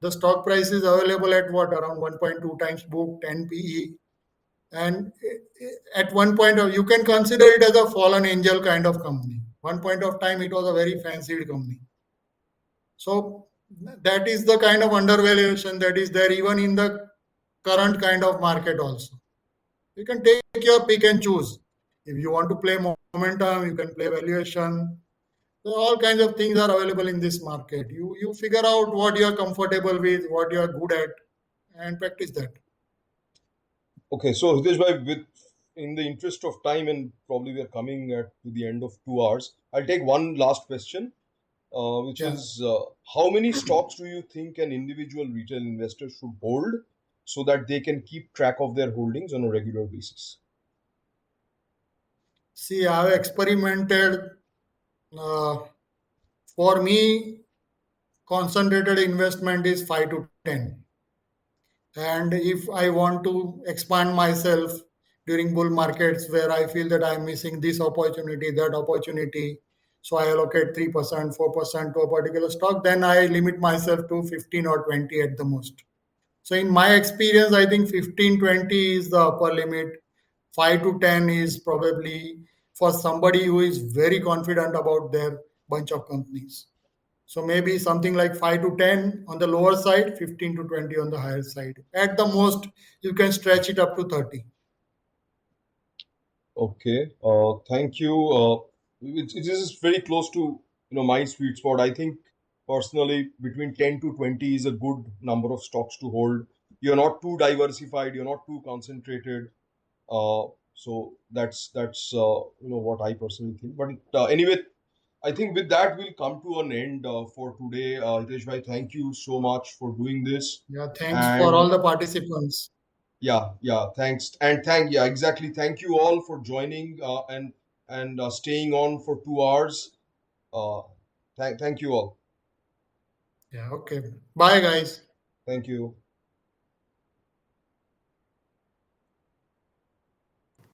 B: the stock price is available at what around 1.2 times book, 10 PE, and at one point of you can consider it as a fallen angel kind of company. One point of time, it was a very fancied company. So that is the kind of undervaluation that is there even in the current kind of market also. You can take your pick and choose. If you want to play momentum, you can play valuation. So all kinds of things are available in this market. You figure out what you are comfortable with, what you are good at, and practice that.
A: Okay, so Hitesh bhai, with in the interest of time, and probably we are coming to the end of 2 hours, I'll take one last question, which
B: Yeah.
A: is how many stocks do you think an individual retail investor should hold so that they can keep track of their holdings on a regular basis?
B: See, I have experimented. Uh, for me, concentrated investment is 5 to 10. And if I want to expand myself during bull markets where I feel that I'm missing this opportunity, that opportunity, so I allocate 3%, 4% to a particular stock, then I limit myself to 15 or 20 at the most. So in my experience, I think 15, 20 is the upper limit. 5 to 10 is probably for somebody who is very confident about their bunch of companies. So maybe something like 5 to 10 on the lower side, 15 to 20 on the higher side. At the most, you can stretch it up to 30.
A: Okay, thank you. It is very close to my sweet spot. I think personally between 10 to 20 is a good number of stocks to hold. You're not too diversified. You're not too concentrated. So that's what I personally think. But anyway, I think with that we'll come to an end for today. Hitesh bhai, thank you so much for doing this.
B: Yeah, thanks for
A: And
B: all the participants.
A: yeah, thanks. And yeah, exactly. Thank you all for joining and staying on for 2 hours. Uh, thank you all.
B: Yeah, okay. Bye, guys.
A: Thank you.